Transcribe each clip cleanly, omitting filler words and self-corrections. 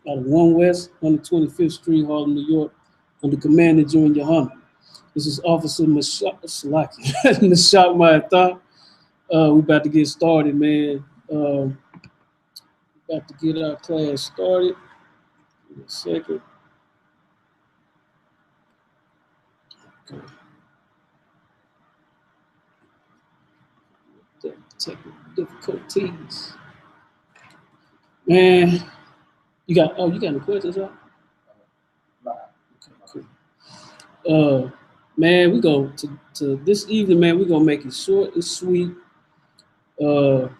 out of 1 West, 125th Street, Harlem, New York, under command of Junior YAHANNA. This is Officer Mashak Mayatha. We about to get started, man. About to get our class started. Give me a second. Okay. Technical difficulties. Man, you got any questions, huh? Okay, cool. Man, we go to this evening, man, we're gonna make it short and sweet. What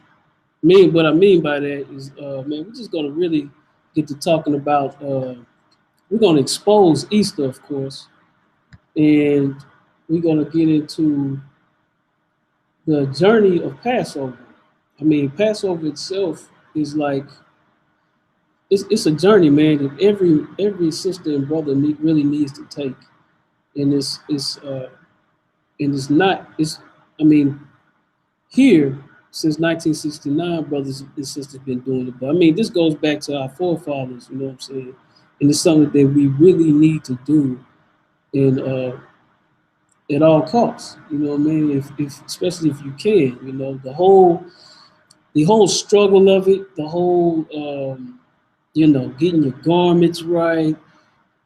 I mean by that is, man, we're just gonna really get to talking about. We're gonna expose Easter, of course, and we're gonna get into the journey of Passover. I mean, Passover itself is like it's a journey, man, that every sister and brother really needs to take, and it's not. I mean, here since 1969, brothers and sisters been doing it. But I mean, this goes back to our forefathers, you know what I'm saying? And it's something that we really need to do in at all costs. You know what I mean? If especially if you can, you know, the whole struggle of it, the whole you know, getting your garments right,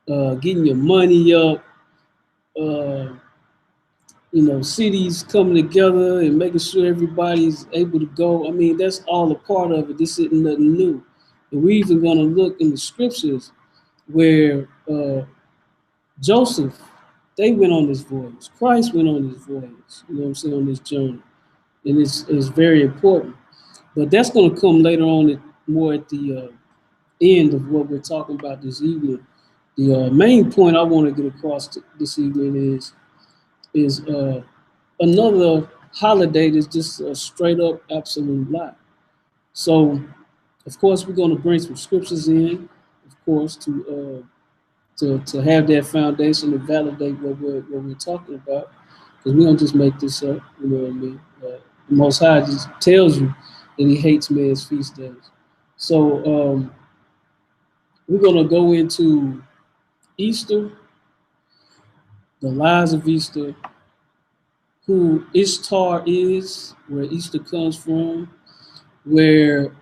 getting your money up, you know, cities coming together and making sure everybody's able to go. I mean, that's all a part of it. This isn't nothing new. And we're even going to look in the scriptures where Joseph, they went on this voyage. Christ went on this voyage, you know what I'm saying, on this journey. And it's very important. But that's going to come later on, more at the end of what we're talking about this evening. The main point I want to get across this evening is another holiday that's just a straight up absolute lie. So, of course, we're going to bring some scriptures in, of course, to have that foundation to validate what we're talking about, because we don't just make this up. You know what I mean? The Most High just tells you that He hates man's feast days. So we're going to go into Easter, the lies of Easter, who Ishtar is, where Easter comes from, where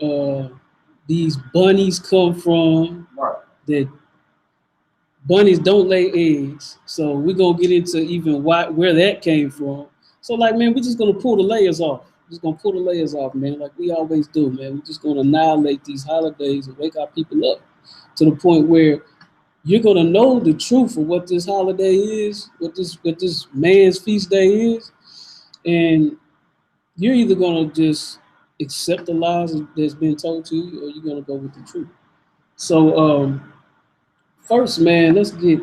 these bunnies come from, right. That bunnies don't lay eggs. So we're going to get into even where that came from. So, like, man, we're just going to pull the layers off. Just going to pull the layers off, man, like we always do, man. We're just going to annihilate these holidays and wake our people up to the point where you're going to know the truth of what this holiday is, what this man's feast day is, and you're either going to just accept the lies that's been told to you, or you're going to go with the truth. So first, man, let's get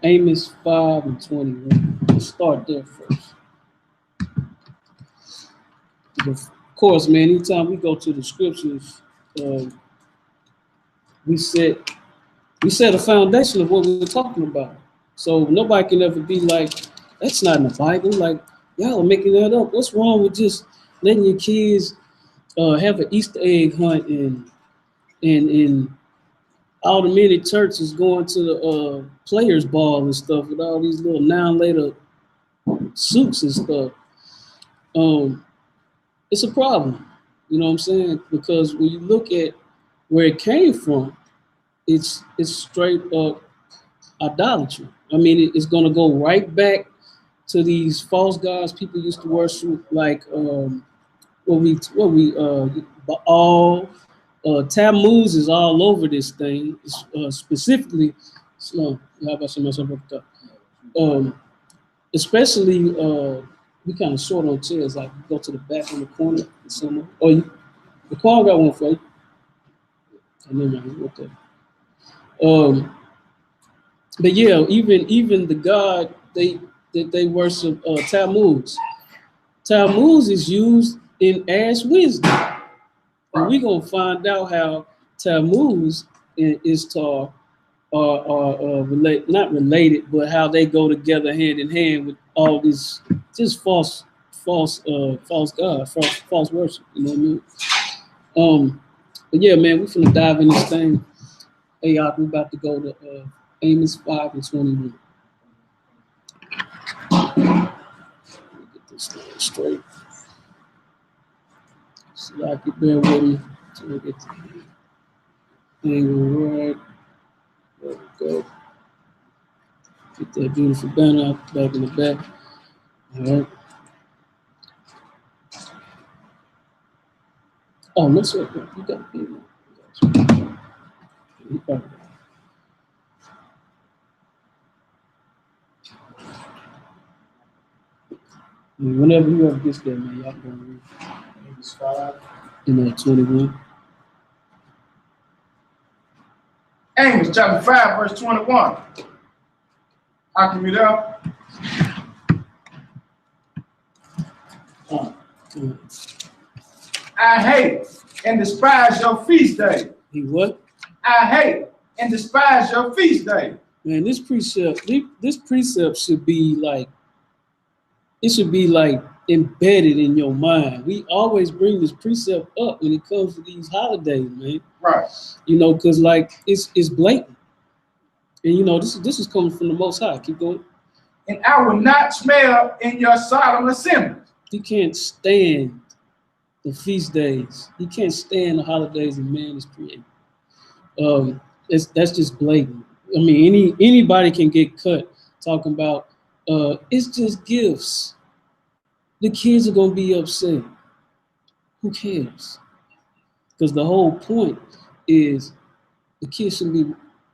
Amos 5:21. Let's start there first. Of course, man, anytime we go to the scriptures, we set a foundation of what we're talking about. So nobody can ever be like, that's not in the Bible. Like, y'all are making that up. What's wrong with just letting your kids have an Easter egg hunt and all the many churches going to the players' ball and stuff with all these little later suits and stuff? It's a problem, you know what I'm saying? Because when you look at where it came from, it's straight up idolatry. I mean, it's going to go right back to these false gods people used to worship, like Baal, Tammuz is all over this thing. Specifically, especially we kind of short on chairs. Like go to the back in the corner, somewhere. Or the car got one for you. I know what that. But yeah, even the god they worship, Tammuz. Tammuz is used in as wisdom, and we're gonna find out how Tammuz and Ishtar are not related, but how they go together hand in hand with all these just false gods, false worship. You know what I mean? But yeah, man, we're finna dive in this thing. Hey, y'all, we about to go to Amos 5:21. Let me get this thing straight. So I can bear with me until I get to the thing right. There we go. Get that beautiful banner out back in the back. All right. Oh, no, sir. You got it. You got it. Whenever whoever gets there, man, y'all can read. Amos 5. And 21. Amos chapter 5, verse 21. I can read up. I hate and despise your feast day. He what? I hate and despise your feast day. Man, this precept should be like, it should be like embedded in your mind. We always bring this precept up when it comes to these holidays, man. Right. You know, because like it's blatant. And you know, this is coming from the Most High. Keep going. And I will not smell in your solemn assemblies. He can't stand the feast days. He can't stand the holidays that man is creating. That's just blatant. I mean, anybody can get cut talking about it's just gifts. The kids are gonna be upset. Who cares? Because the whole point is the kids shouldn't be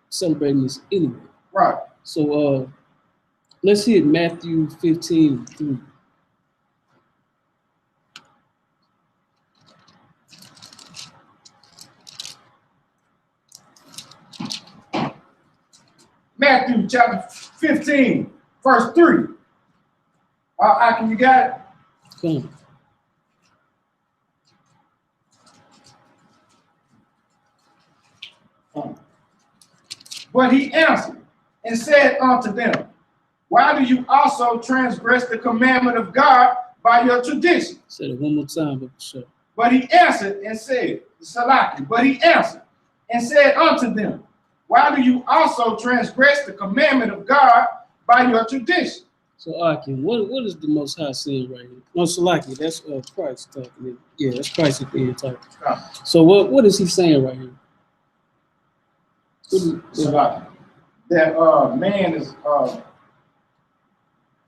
celebrating this anyway. Right. So let's hit Matthew 15:3. Matthew chapter 15, verse 3. You got it? Come on. But he answered and said unto them, why do you also transgress the commandment of God by your tradition? Say it one more time, but sure. But he answered and said, Salaki, but he answered and said unto them, why do you also transgress the commandment of God by your tradition? So, Akim, what is the Most High saying right here? No, Salaki, that's Christ talking. Yeah, that's Christ at the end talking. So, what is he saying right here? Salaki, that man is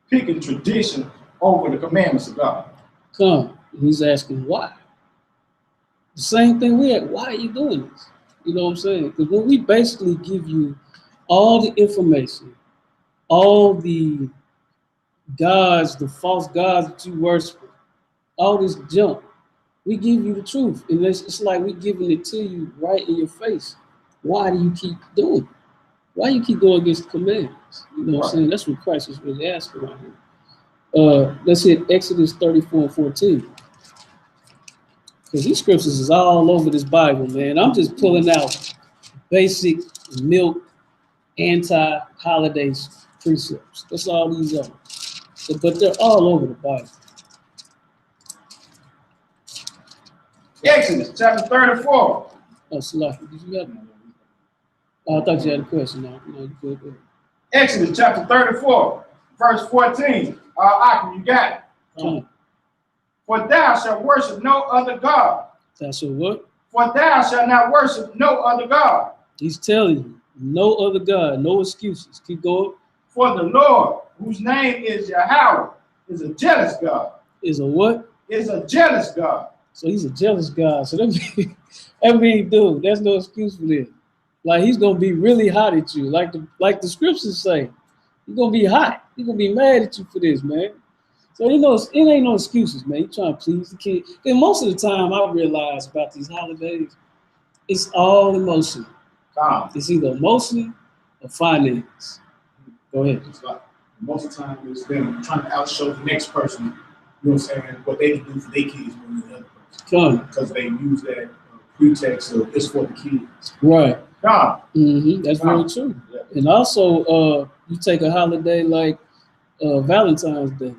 picking tradition over the commandments of God. Come, he's asking why. The same thing we had. Why are you doing this? You know what I'm saying? Because when we basically give you all the information, all the gods, the false gods that you worship, all this junk, we give you the truth. And it's like we're giving it to you right in your face. Why do you keep doing it? Why do you keep going against the commandments? You know what I'm saying? That's what Christ is really asking right here. Let's hit Exodus 34:14. Because these scriptures is all over this Bible, man. I'm just pulling out basic milk anti-holiday precepts. That's all these are. But they're all over the Bible. Exodus chapter 34. Oh, Salaki, did you have one? Oh, I thought you had a question. No, go ahead. Exodus chapter 34, verse 14. You got it. For thou shalt worship no other God. Thou shalt what? For thou shalt not worship no other God. He's telling you, no other God, no excuses. Keep going. For the Lord, whose name is Yahweh, is a jealous God. Is a what? Is a jealous God. So he's a jealous God. So that means, dude, there's no excuse for this. Like he's gonna be really hot at you, like the scriptures say. He's gonna be hot. He's gonna be mad at you for this, man. So it ain't no excuses, man. You're trying to please the kid. And most of the time, I realize about these holidays, it's all emotion. It's either emotion or finance. Go ahead. It's like most of the time it's them trying to outshow the next person, you know what I'm saying, what they can do for their kids more than the other person. Because they use that pretext of it's for the kids. Right. Mm-hmm. That's very true. Yeah. And also, you take a holiday like Valentine's Day.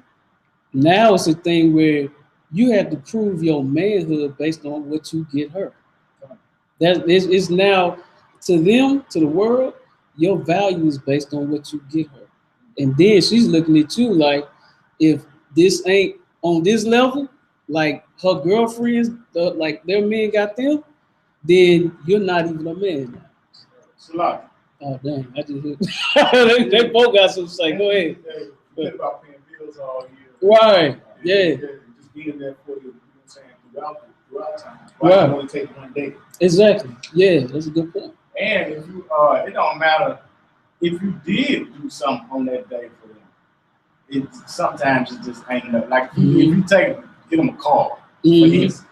Now it's a thing where you have to prove your manhood based on what you get her. That is now to them, to the world, your value is based on what you get her. And then she's looking at you like, if this ain't on this level, like her girlfriends, like their men got them, then you're not even a man now. SHALAM. Oh dang, I just hit. they both got some say. Go ahead. Forget about paying bills all year. Right. Yeah. Just being there for you, know what I'm saying, throughout time. Right. It only take one day. Exactly. Yeah, that's a good point. And if you it don't matter if you did do something on that day for them. Sometimes it just ain't enough. Like if you get them a car for this.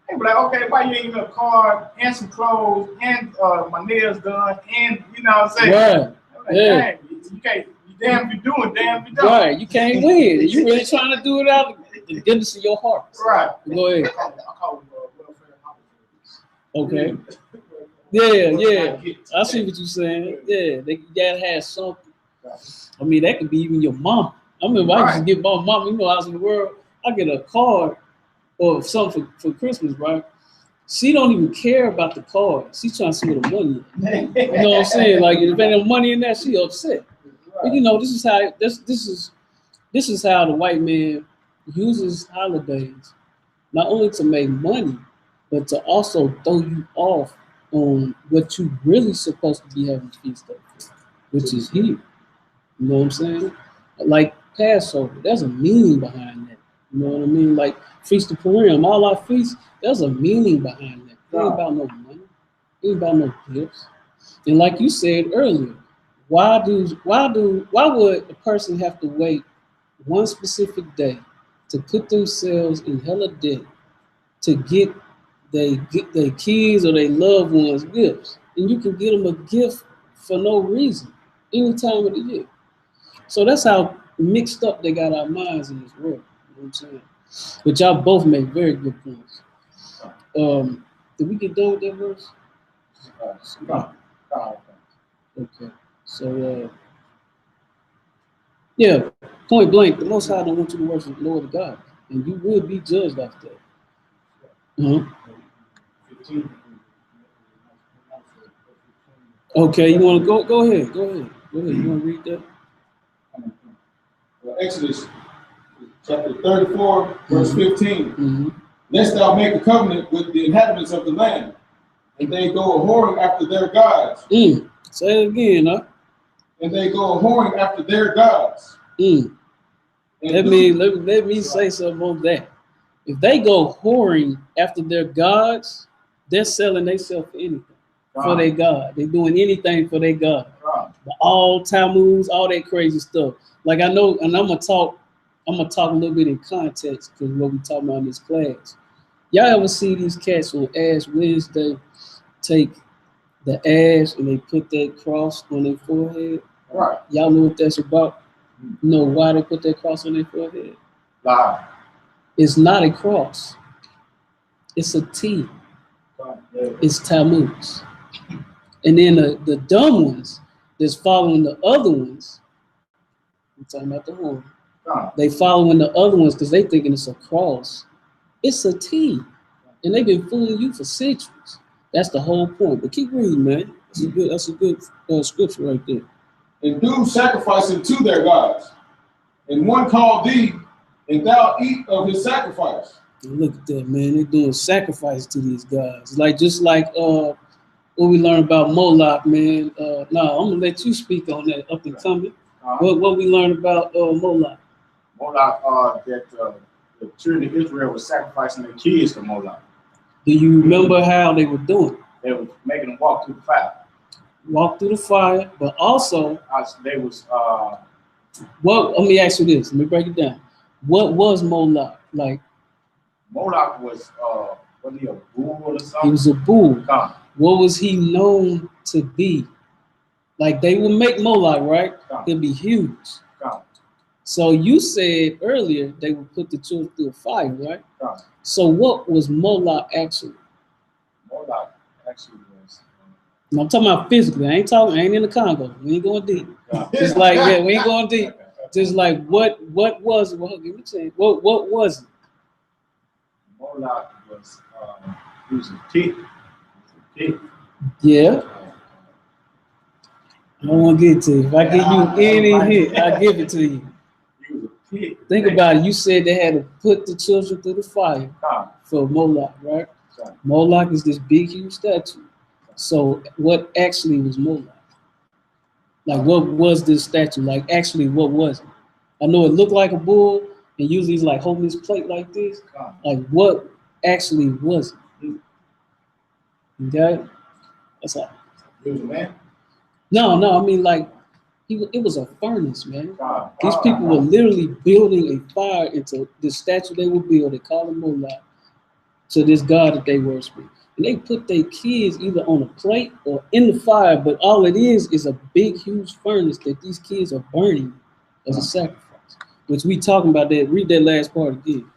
They be like, okay, why you ain't give me a car and some clothes and my nails done and you know what I'm saying? Right. Like, dang, you can't. You damn if you do it, damn if you don't. Right. You can't win. You really trying to do it out of the goodness of your heart. Right. Go ahead. I call them welfare Okay. Yeah. I see what you're saying. Yeah, they gotta have something. I mean, that could be even your mom. I remember I used to get my mom, you know, I was in the world, I get a card or something for Christmas, right? She don't even care about the card. She's trying to see what the money is. You know what I'm saying? Like if there ain't no money in there, she upset. But you know, this is how the white man uses holidays not only to make money, but to also throw you off on what you really supposed to be having feast of, which is here. You know what I'm saying? Like Passover, there's a meaning behind that. You know what I mean? Like Feast of Purim, all our feasts, there's a meaning behind that. It ain't about no money. It ain't about no gifts. And like you said earlier, why would a person have to wait one specific day to put themselves in hella debt to get their kids or their loved ones gifts? And you can get them a gift for no reason, any time of the year. So that's how mixed up they got our minds in this world. You know what I'm saying? But y'all both make very good points. Did we get done with that verse? Okay. So yeah, point blank, the Most High don't want you to worship the Lord God, and you will be judged after that. Okay, you want to go ahead. Go ahead. You want to read that? Exodus chapter 34, verse 15. Lest thou make a covenant with the inhabitants of the land, and they go a-whoring after their gods. Say it again, huh? And they go a-whoring after their gods. Let me say something on that. If they go whoring after their gods, they're selling themselves for anything. For their God. They're doing anything for their God. All Tammuz, all that crazy stuff. Like I know, and I'm gonna talk a little bit in context because what we talking about in this class. Y'all ever see these cats on Ash Wednesday take the ash and they put that cross on their forehead? Right. Y'all know what that's about? You know why they put that cross on their forehead? Wow. It's not a cross. It's a T. It's Tammuz. And then the dumb ones that's following the other ones, I'm talking about the horn. They following the other ones because they thinking it's a cross. It's a T. And they've been fooling you for centuries. That's the whole point. But keep reading, man. That's a good scripture right there. And do sacrificing to their gods. And one called thee, and thou eat of his sacrifice. And look at that, man. They're doing sacrifice to these gods. Just like what we learned about Moloch, man. I'm gonna let you speak on that up and coming. What we learned about Moloch. Moloch, that the children of Israel was sacrificing their kids to Moloch. Do you remember how they were doing it? They were making them walk through the fire. Walk through the fire, but also they was let me ask you this. Let me break it down. What was Moloch like? Moloch was wasn't he a bull or something? He was a bull. What was he known to be? Like they would make Moloch, right? It'd be huge. So you said earlier they would put the children through a fire, right? So what was Moloch actually? Moloch actually was. I'm talking about physically. I ain't in the Congo. We ain't going deep. Just like we ain't going deep. Just like what was it? Well, let me tell you. What was it? Moloch was he was a pig. Yeah. I don't want to get to you. If I give you any hit, I'll give it to you. Think about it. You said they had to put the children through the fire for Moloch, right? Moloch is this big, huge statue. So what actually was Moloch? Like, what was this statue? Like, actually, what was it? I know it looked like a bull, and usually it's like holding this plate like this. Like, what actually was it? Okay? That's all. It was a man? No, I mean, like, it was a furnace, man. These people were literally building a fire into this statue they would build. They call him Moloch, to this god that they worship. And they put their kids either on a plate or in the fire, but all it is a big, huge furnace that these kids are burning as a sacrifice. Which we talking about that. Read that last part again.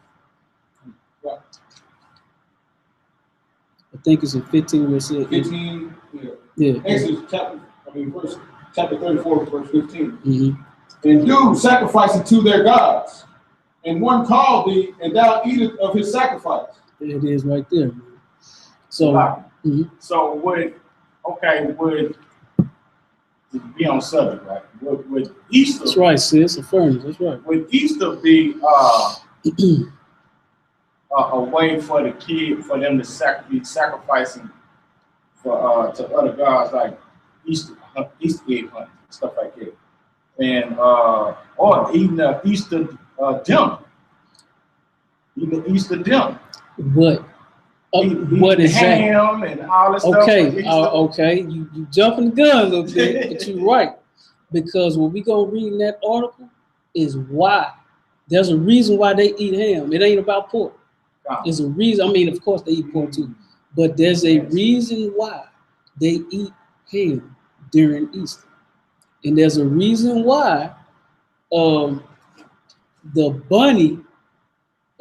I think it's in 15 where it says 15, yeah. Exodus chapter 34, verse 15. Mm-hmm. And do sacrifice unto their gods, and one called thee, and thou eatest of his sacrifice. There it is right there, man. So, so would to be on subject, right? Would Easter? That's right, sis. A furnace. That's right. Would Easter be a way for the kid, for them to be sacrificing for to other gods like Easter egg hunting, stuff like that, and or eating the Easter dinner, eating the Easter dinner. What is ham and all this stuff? Okay, you jumping the gun a little bit, but you're right, because what we gonna read in that article is why. There's a reason why they eat ham. It ain't about pork. There's a reason. I mean, of course they eat pork too, but there's a reason why they eat ham during Easter, and there's a reason why the bunny.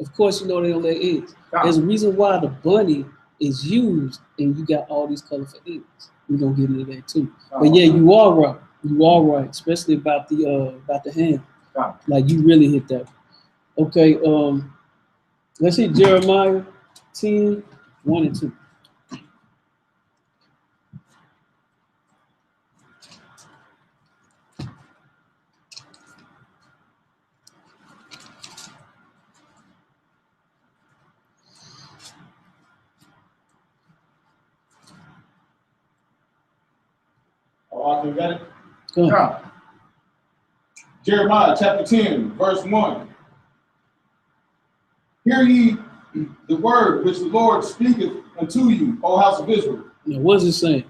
Of course, you know they don't lay eggs. There's a reason why the bunny is used, and you got all these colorful eggs. We're gonna get into that too. But yeah, you are right. You are right, especially about the ham. Like you really hit that. Okay, let's see Jeremiah 10, 1 and 2. You got it? Yeah. Jeremiah chapter 10, verse 1. Hear ye the word which the Lord speaketh unto you, O house of Israel. Now, what is it saying?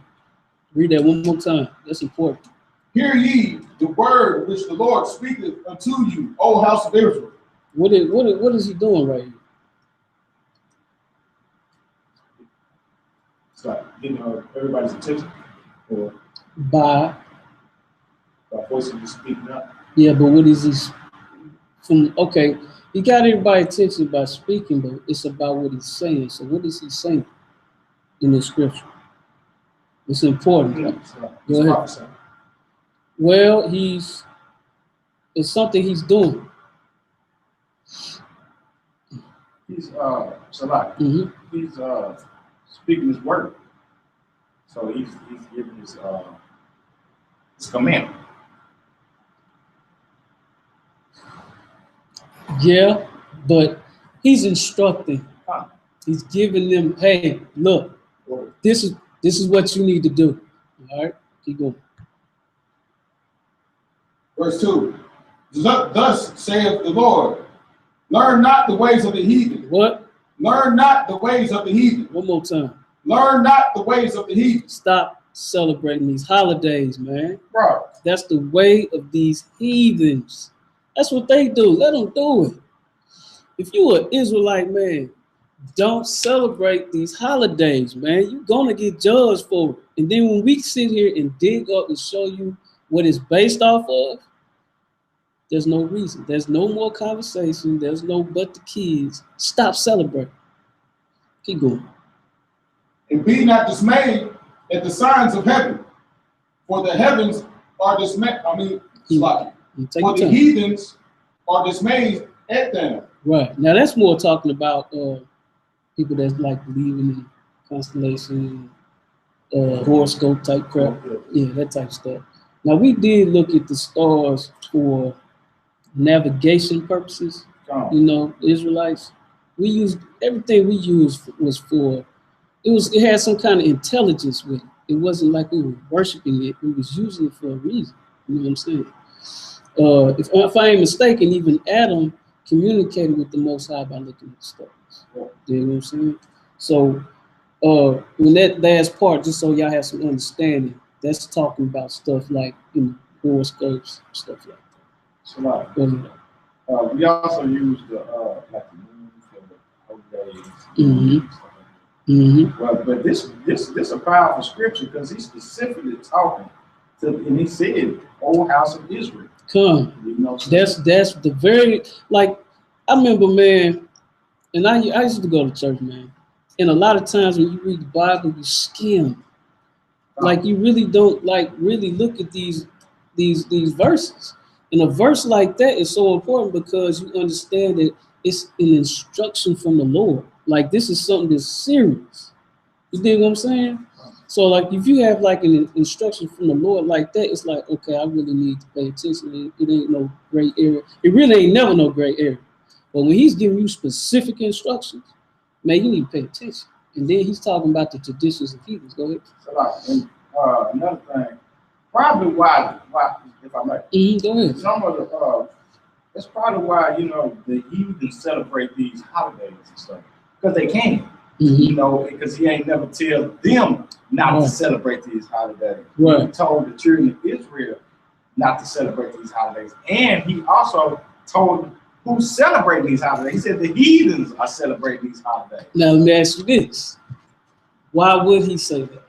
Read that one more time. That's important. Hear ye the word which the Lord speaketh unto you, O house of Israel. What is he doing right here? It's like getting everybody's attention. Or by voicing speaking up. Yeah, but what is he okay, he got everybody's attention by speaking, but it's about what he's saying. So what is he saying in the scripture? It's important. Go ahead. Well, it's something he's doing. He's he's speaking his word. So he's giving his commandment. Yeah, but he's instructing. He's giving them, hey, look, this is what you need to do. All right, keep going. Verse 2. Thus saith the Lord, learn not the ways of the heathen. What? Learn not the ways of the heathen. One more time. Learn not the ways of the heathen. Stop celebrating these holidays, man. Bro. That's the way of these heathens. That's what they do. Let them do it. If you an Israelite, man, don't celebrate these holidays, man. You're going to get judged for it. And then when we sit here and dig up and show you what it's based off of, there's no reason. There's no more conversation. There's no but the kids. Stop celebrating. Keep going. And be not dismayed at the signs of heaven, for the heavens are dismayed. For the heathens are dismayed at them. Right. Now that's more talking about people that's like believing in constellation, horoscope type crap. Yeah, that type of stuff. Now we did look at the stars for navigation purposes. You know, Israelites. We used everything we used was for it had some kind of intelligence with it. It wasn't like we were worshiping it. We was using it for a reason. You know what I'm saying? If I ain't mistaken, even Adam communicated with the Most High by looking at the stars. You know what I'm saying? So when that last part, just so y'all have some understanding, that's talking about stuff like horoscopes, stuff like that. So like, we also use the like the moon for the holy days. Well, but this a powerful scripture because he's specifically talking to, and he said, "O house of Israel." Come, you know, that's the very like I remember, man, and I used to go to church, man, and a lot of times when you read the Bible, you skim, like you really don't like really look at these verses. And a verse like that is so important because you understand that it's an instruction from the Lord. Like this is something that's serious. You dig what I'm saying? So like if you have like an instruction from the Lord like that, it's like, okay, I really need to pay attention. It ain't no gray area. It really ain't never no gray area. But when he's giving you specific instructions, man, you need to pay attention. And then he's talking about the traditions of heathens. Go ahead. So like, another thing, probably why if I might, go ahead. Some of the that's probably why, you know, the heathens celebrate these holidays and stuff because they can. You know, because he ain't never tell them not to celebrate these holidays. He told the children of Israel not to celebrate these holidays. And he also told who celebrate these holidays. He said the heathens are celebrating these holidays. Now let me ask you this. Why would he say that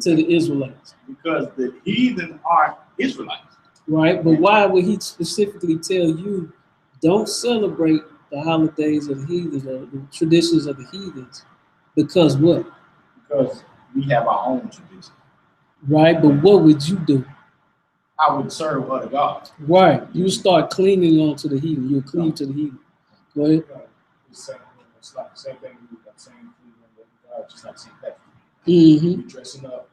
to the Israelites? Because the heathen aren't Israelites. Right, but why would he specifically tell you don't celebrate the holidays of the heathens or the traditions of the heathens? Because what? Because we have our own tradition. Right, but what would you do? I would serve other gods. Right, you start clinging on to the heathen. You cleave to the heathen. Go ahead. It's like the same thing we do, the same thing, just like St. Patrick. You're dressing up.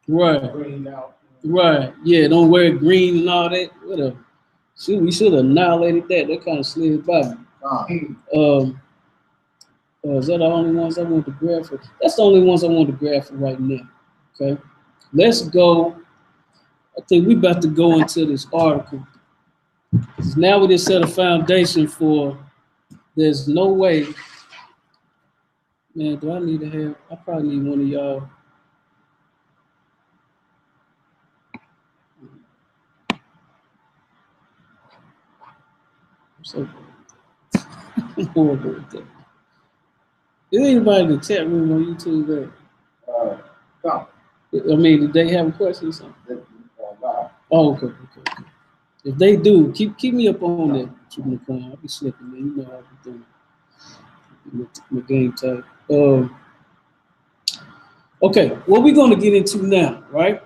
Right. Green out. Right. Yeah, don't wear green and all that. Whatever. We should have annihilated that. That kind of slid by me. Is that the only ones I want to grab for? That's the only ones I want to grab for right now. Okay. Let's go. I think we about to go into this article. Now we just set a foundation for there's no way. Man, do I need to have? I probably need one of y'all. I'm so horrible with that. Is anybody in the chat room on YouTube there? No. I mean, did they have a question or something? Oh, okay. If they do, keep me up on that. I'll be slipping, man. You know how I be doing my game type. Okay, what we're gonna get into now, right?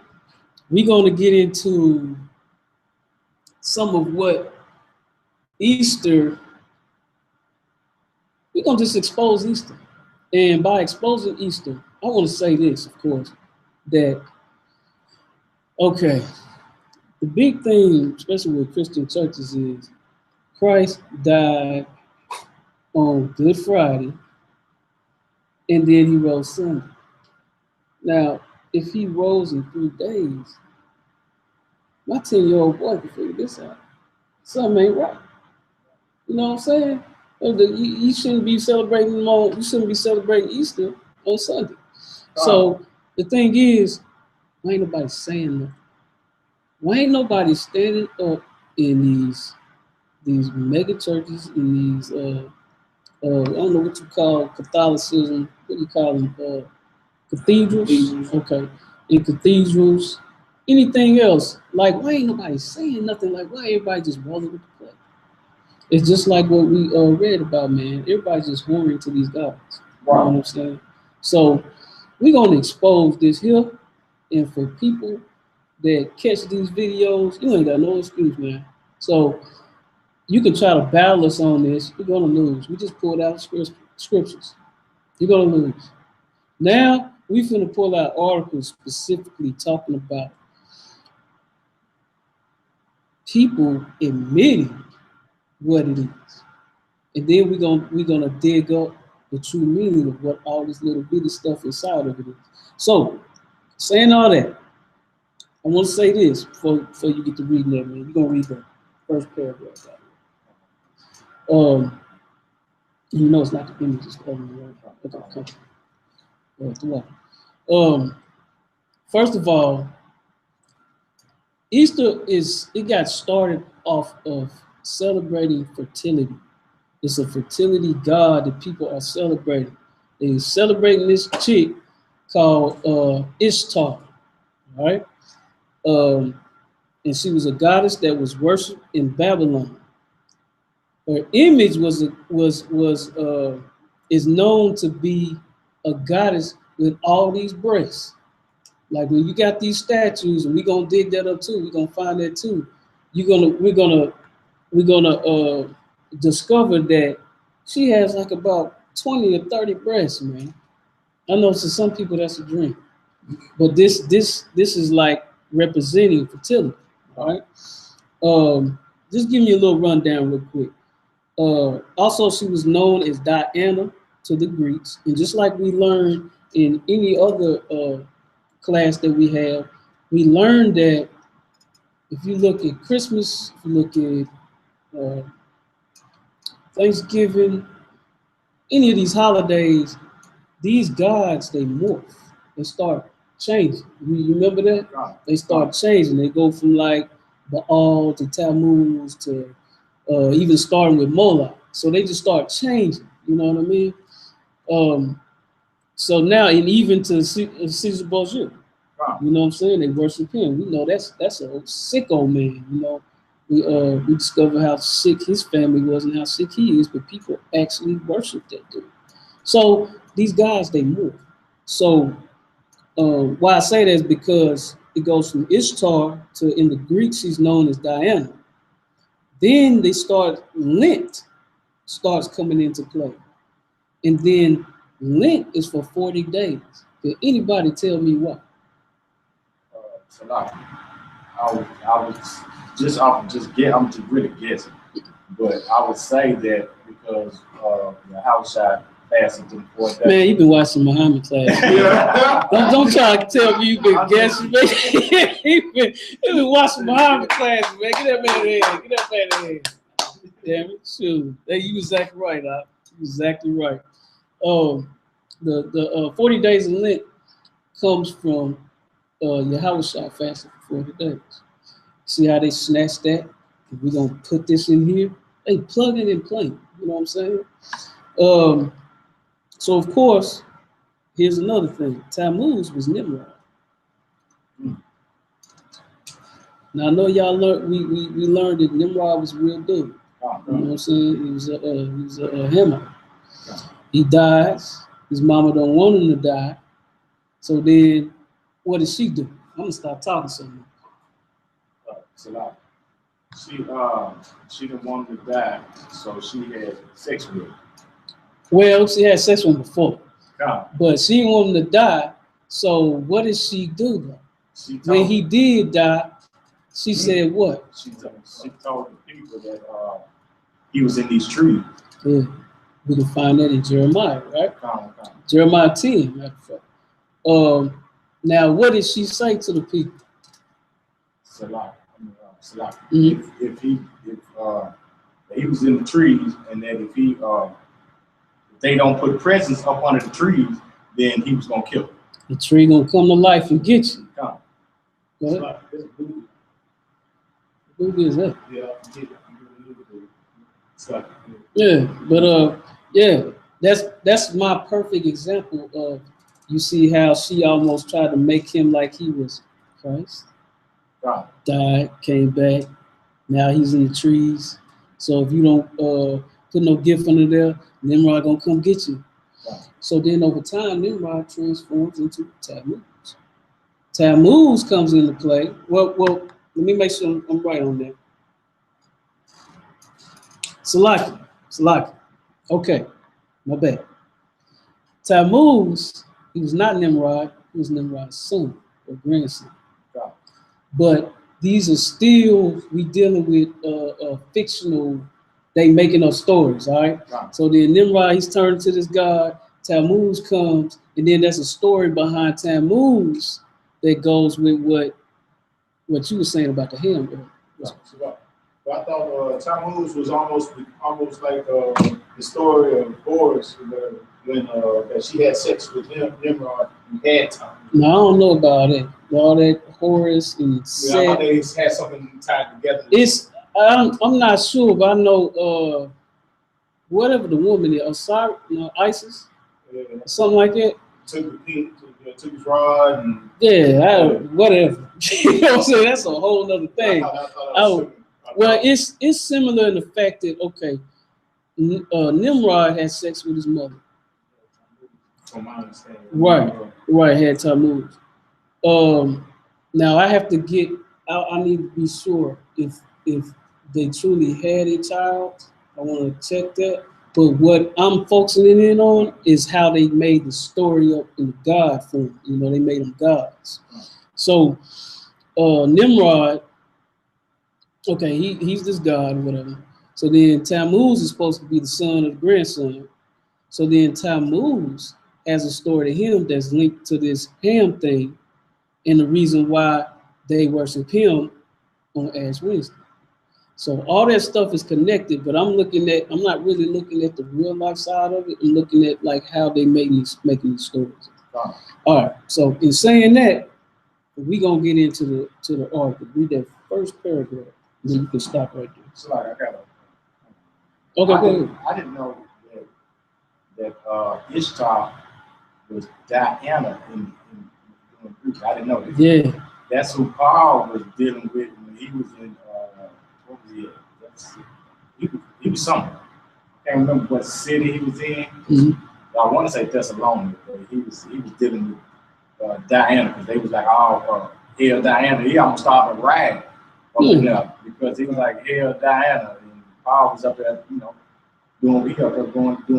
We're gonna get into some of what Easter. We're gonna just expose Easter, and by exposing Easter, I want to say this, of course, that okay. The big thing, especially with Christian churches, is Christ died on Good Friday, and then he rose Sunday. Now, if he rose in 3 days, my 10-year-old boy can figure this out. Something ain't right. You know what I'm saying? You shouldn't be celebrating you shouldn't be celebrating Easter on Sunday. So the thing is, why ain't nobody saying nothing? Why ain't nobody standing up in these mega churches, in these I don't know what you call Catholicism, what do you call them? Cathedrals? Okay. In cathedrals, anything else. Like, why ain't nobody saying nothing? Like, why everybody just rolling with the play? It's just like what we read about, man. Everybody's just whoring to these gods. You know what I'm saying? So we're going to expose this here, and for people that catch these videos, you ain't got no excuse, man. So you can try to battle us on this. You're going to lose. We just pulled out scriptures. You're going to lose. Now, we finna pull out articles specifically talking about people admitting what it is. And then we're gonna dig up the true meaning of what all this little bitty stuff inside of it is. So, saying all that, I want to say this before you get to reading that, man. You're gonna read the first paragraph out. You know it's not the images covering the right. Okay. First of all, Easter it got started off of celebrating fertility. It's a fertility god that people are celebrating. They're celebrating this chick called Ishtar, right? And she was a goddess that was worshipped in Babylon. Her image is known to be a goddess with all these breasts. Like when you got these statues, and we're gonna dig that up too. We're gonna find that too. We're gonna discover that she has like about 20 or 30 breasts, man. I know to some people that's a dream, but this is like representing fertility, all right? Just give me a little rundown real quick. Also, she was known as Diana to the Greeks, and just like we learned in any other class that we have, we learned that if you look at Christmas, if you look at Thanksgiving, any of these holidays, these gods, they morph. They start changing. You remember that? They start changing. They go from like Baal to Tammuz to even starting with Moloch. So they just start changing. You know what I mean? So now, and even to Caesar Borgia, you know what I'm saying? They worship him. We know that's a sick old man. You know, we discover how sick his family was and how sick he is, but people actually worship that dude. So these guys, they move. So why I say that is because it goes from Ishtar to, in the Greek, she's known as Diana. Then Lent starts coming into play. And then Lent is for 40 days. Can anybody tell me why? I'm just really guessing, but I would say that because the house shot fasted to the 4th day. Man, you've been watching Muhammad class. don't try to tell me you've been guessing, man. You've been watching Muhammad class, man. Get that man in here. Get that man in here. Damn it, shoot. Hey, you exactly right, Doc. You exactly right. The 40 days of Lent comes from Yahushua fasting for 40 days. See how they snatched that? We're going to put this in here. They plug it in plain. You know what I'm saying? So, of course, here's another thing. Tammuz was Nimrod. Now, I know y'all learned, we learned that Nimrod was a real dude. You know what I'm saying? He was a Hamite. He dies. His mama don't want him to die. So then, what does she do? I'm gonna stop talking so much. She didn't want him to die, so she had sex with him. Well, she had sex with him before, but she didn't want him to die. So what did she do though? When he did die, she said what? She told the people that he was in these trees. Yeah. We can find that in Jeremiah, right? Jeremiah 10, matter of fact. Now, what did she say to the people? Salah. Mm-hmm. If he was in the trees, and that if they don't put presents up under the trees, then he was gonna kill them. The tree gonna come to life and get you. Come. Go ahead. Who is that? Yeah, but that's my perfect example of, you see how she almost tried to make him like he was Christ. Right. Died, came back. Now he's in the trees. So if you don't put no gift under there, Nimrod gonna come get you. Right. So then over time, Nimrod transforms into Tammuz. Tammuz comes into play. Well, let me make sure I'm right on that. Salaki. Okay, my bad. Tammuz, he was not Nimrod, he was Nimrod's son or grandson. But these are still, we dealing with fictional, they making up stories, all right? So then Nimrod, he's turned to this God, Tammuz comes, and then there's a story behind Tammuz that goes with what you were saying about the ham. But I thought Tammuz was almost like the story of Boris when that she had sex with Nimrod and had time. No, I don't know about it. All that Horus and sex. I thought they had something tied together. I'm not sure, but I know whatever the woman is, Osiris, Isis, something like that. Took his rod and whatever. You know what I'm saying? That's a whole other thing. Well, it's similar in the fact that Nimrod had sex with his mother. From my understanding. Right, had Tammuz. Now I have to get. I need to be sure if they truly had a child. I want to check that. But what I'm focusing in on is how they made the story up in God form. You know, they made them gods. So Nimrod, he's this god or whatever. So then Tammuz is supposed to be the son of the grandson. So then Tammuz has a story to him that's linked to this Ham thing, and the reason why they worship him on Ash Wednesday. So all that stuff is connected, but I'm not really looking at the real life side of it. I'm looking at like how they making these stories. All right. So in saying that, we're gonna get into the article. Read that first paragraph, and then you can stop right there. Sorry, I got it. Okay, go ahead. I didn't know that Ishtar was Diana in Greek. I didn't know that. Yeah. That's who Paul was dealing with when he was in what was he? He was somewhere. I can't remember what city he was in. Mm-hmm. I want to say Thessalonica, but he was dealing with Diana, because they was like, hail Diana. He almost started a riot up there because he was like, hail Diana, and Paul was up there, doing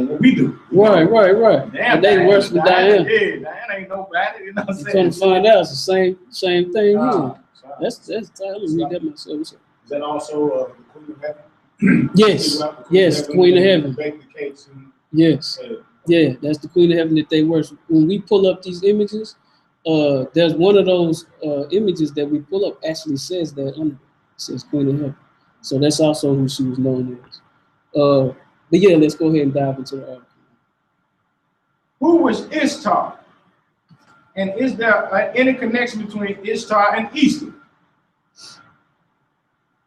what we do. Right. Damn, they worship Diana. Yeah, Diana ain't nobody. You know what I'm saying? Trying to find out it's the same thing here. That's I'm gonna read that myself. Is that also the Queen of Heaven? Yes, Queen of Heaven. Bake the cakes and, yes. Yeah, that's the Queen of Heaven that they worship. When we pull up these images, there's one of those images that we pull up actually says that under it. It says Queen of Heaven. So that's also who she was known as. But yeah, let's go ahead and dive into the article. Who was Ishtar? And is there any connection between Ishtar and Easter?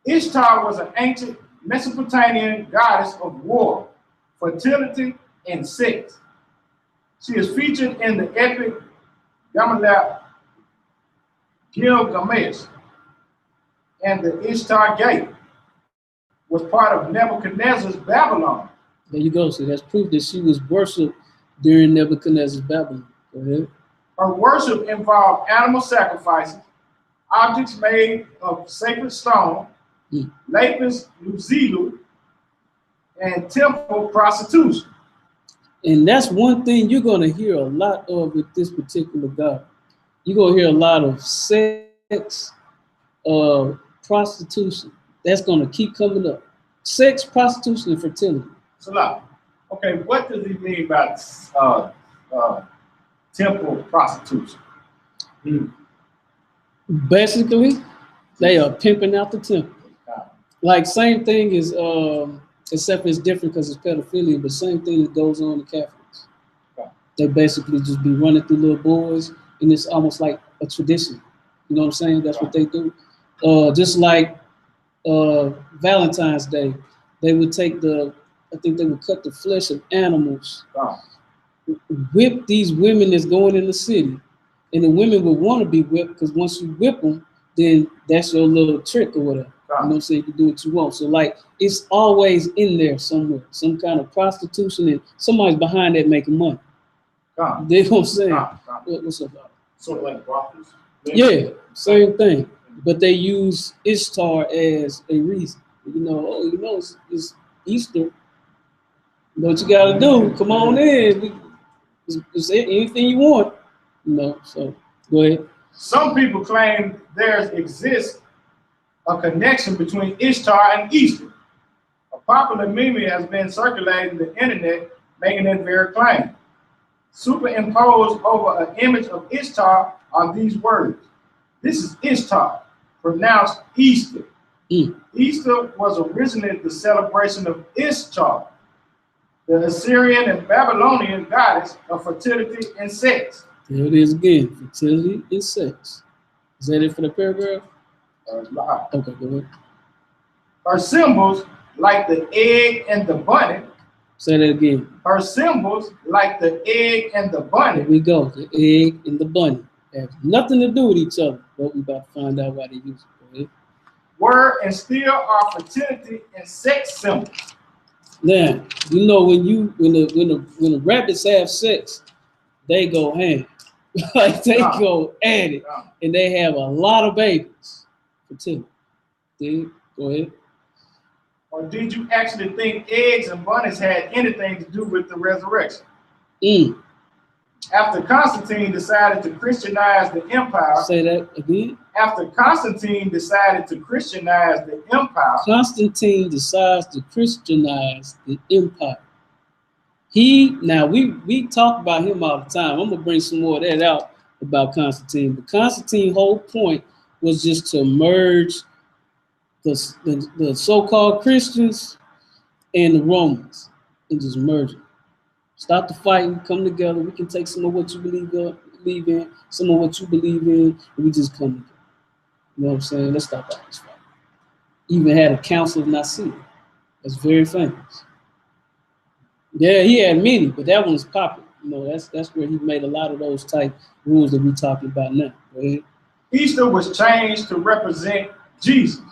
Ishtar was an ancient Mesopotamian goddess of war, fertility, and sex. She is featured in the epic Gilgamesh, and the Ishtar Gate was part of Nebuchadnezzar's Babylon. There you go. So that's proof that she was worshipped during Nebuchadnezzar's Babylon. Go ahead. Her worship involved animal sacrifices, objects made of sacred stone, lapis lazuli, and temple prostitution. And that's one thing you're going to hear a lot of with this particular God. You're going to hear a lot of sex, prostitution. That's going to keep coming up. Sex, prostitution, and fertility. Salam. Okay, what does he mean by temple prostitution? Basically, they are pimping out the temple. Like same thing is, except it's different because it's pedophilia, but same thing that goes on in Catholics. They basically just be running through little boys, and it's almost like a tradition. You know what I'm saying? That's what they do. Just like Valentine's Day, they would take I think they would cut the flesh of animals, whip these women that's going in the city, and the women would want to be whipped because once you whip them, then that's your little trick or whatever. You know what I'm saying? You can do what you want. So like it's always in there somewhere, some kind of prostitution, and somebody's behind that making money. They know what I'm saying? What's up, Bob? Sort of like brothels? Yeah, same thing. But they use Ishtar as a reason. It's Easter. You know what you gotta do? Come on in. It's anything you want. So go ahead. Some people claim there exists a connection between Ishtar and Easter. A popular meme has been circulating the internet, making it very plain. Superimposed over an image of Ishtar are these words. This is Ishtar, pronounced Easter. Easter was originally the celebration of Ishtar, the Assyrian and Babylonian goddess of fertility and sex. There it is again, fertility and sex. Is that it for the paragraph? Okay, go ahead. Her symbols, like the egg and the bunny. Say that again. Her symbols, like the egg and the bunny. Here we go, the egg and the bunny. They have nothing to do with each other, but we're about to find out why they use it. Go ahead. Were and still are fertility and sex symbols. Now, you know when the rabbits have sex, they go ham. Like they go at it, and they have a lot of babies. Fertility. Go ahead. Or did you actually think eggs and bunnies had anything to do with the resurrection? After Constantine decided to Christianize the empire. Say that again. After Constantine decided to Christianize the empire. Constantine decides to Christianize the empire. Now we talk about him all the time. I'm gonna bring some more of that out about Constantine. But Constantine's whole point was just to merge the so-called Christians and the Romans and just merge them. Stop the fighting, come together. We can take some of what you believe in, some of what you believe in, and we just come together. You know what I'm saying? Let's stop all this fight. Even had a council of Nicaea. That's very famous. Yeah, he had many, but that one's popular. You know, that's where he made a lot of those type rules that we're talking about now. Go ahead. Easter was changed to represent Jesus.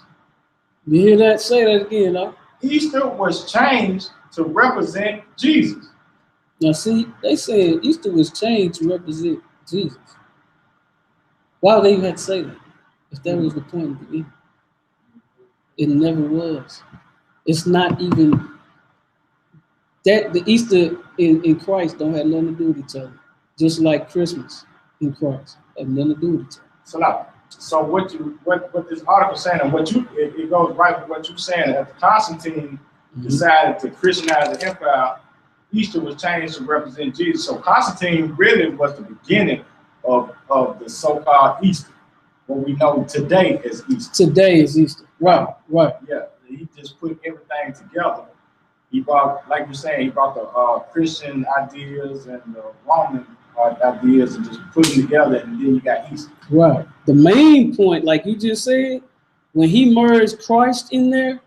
You hear that? Say that again, though. Easter was changed to represent Jesus. Now, see, they said Easter was changed to represent Jesus. Why would they even have to say that? If that was the point of the beginning. It never was. It's not even that the Easter in Christ don't have nothing to do with each other. Just like Christmas in Christ have nothing to do with each other. So what this article saying, and it goes right with what you're saying. After Constantine decided to Christianize the empire, Easter was changed to represent Jesus. So Constantine really was the beginning of the so-called Easter, what we know today as Easter. Today is Easter. Right. Yeah, he just put everything together. He brought, like you're saying, he brought the Christian ideas and the Roman ideas and just put them together, and then you got Easter. Right. The main point, like you just said, when he merged Christ in there,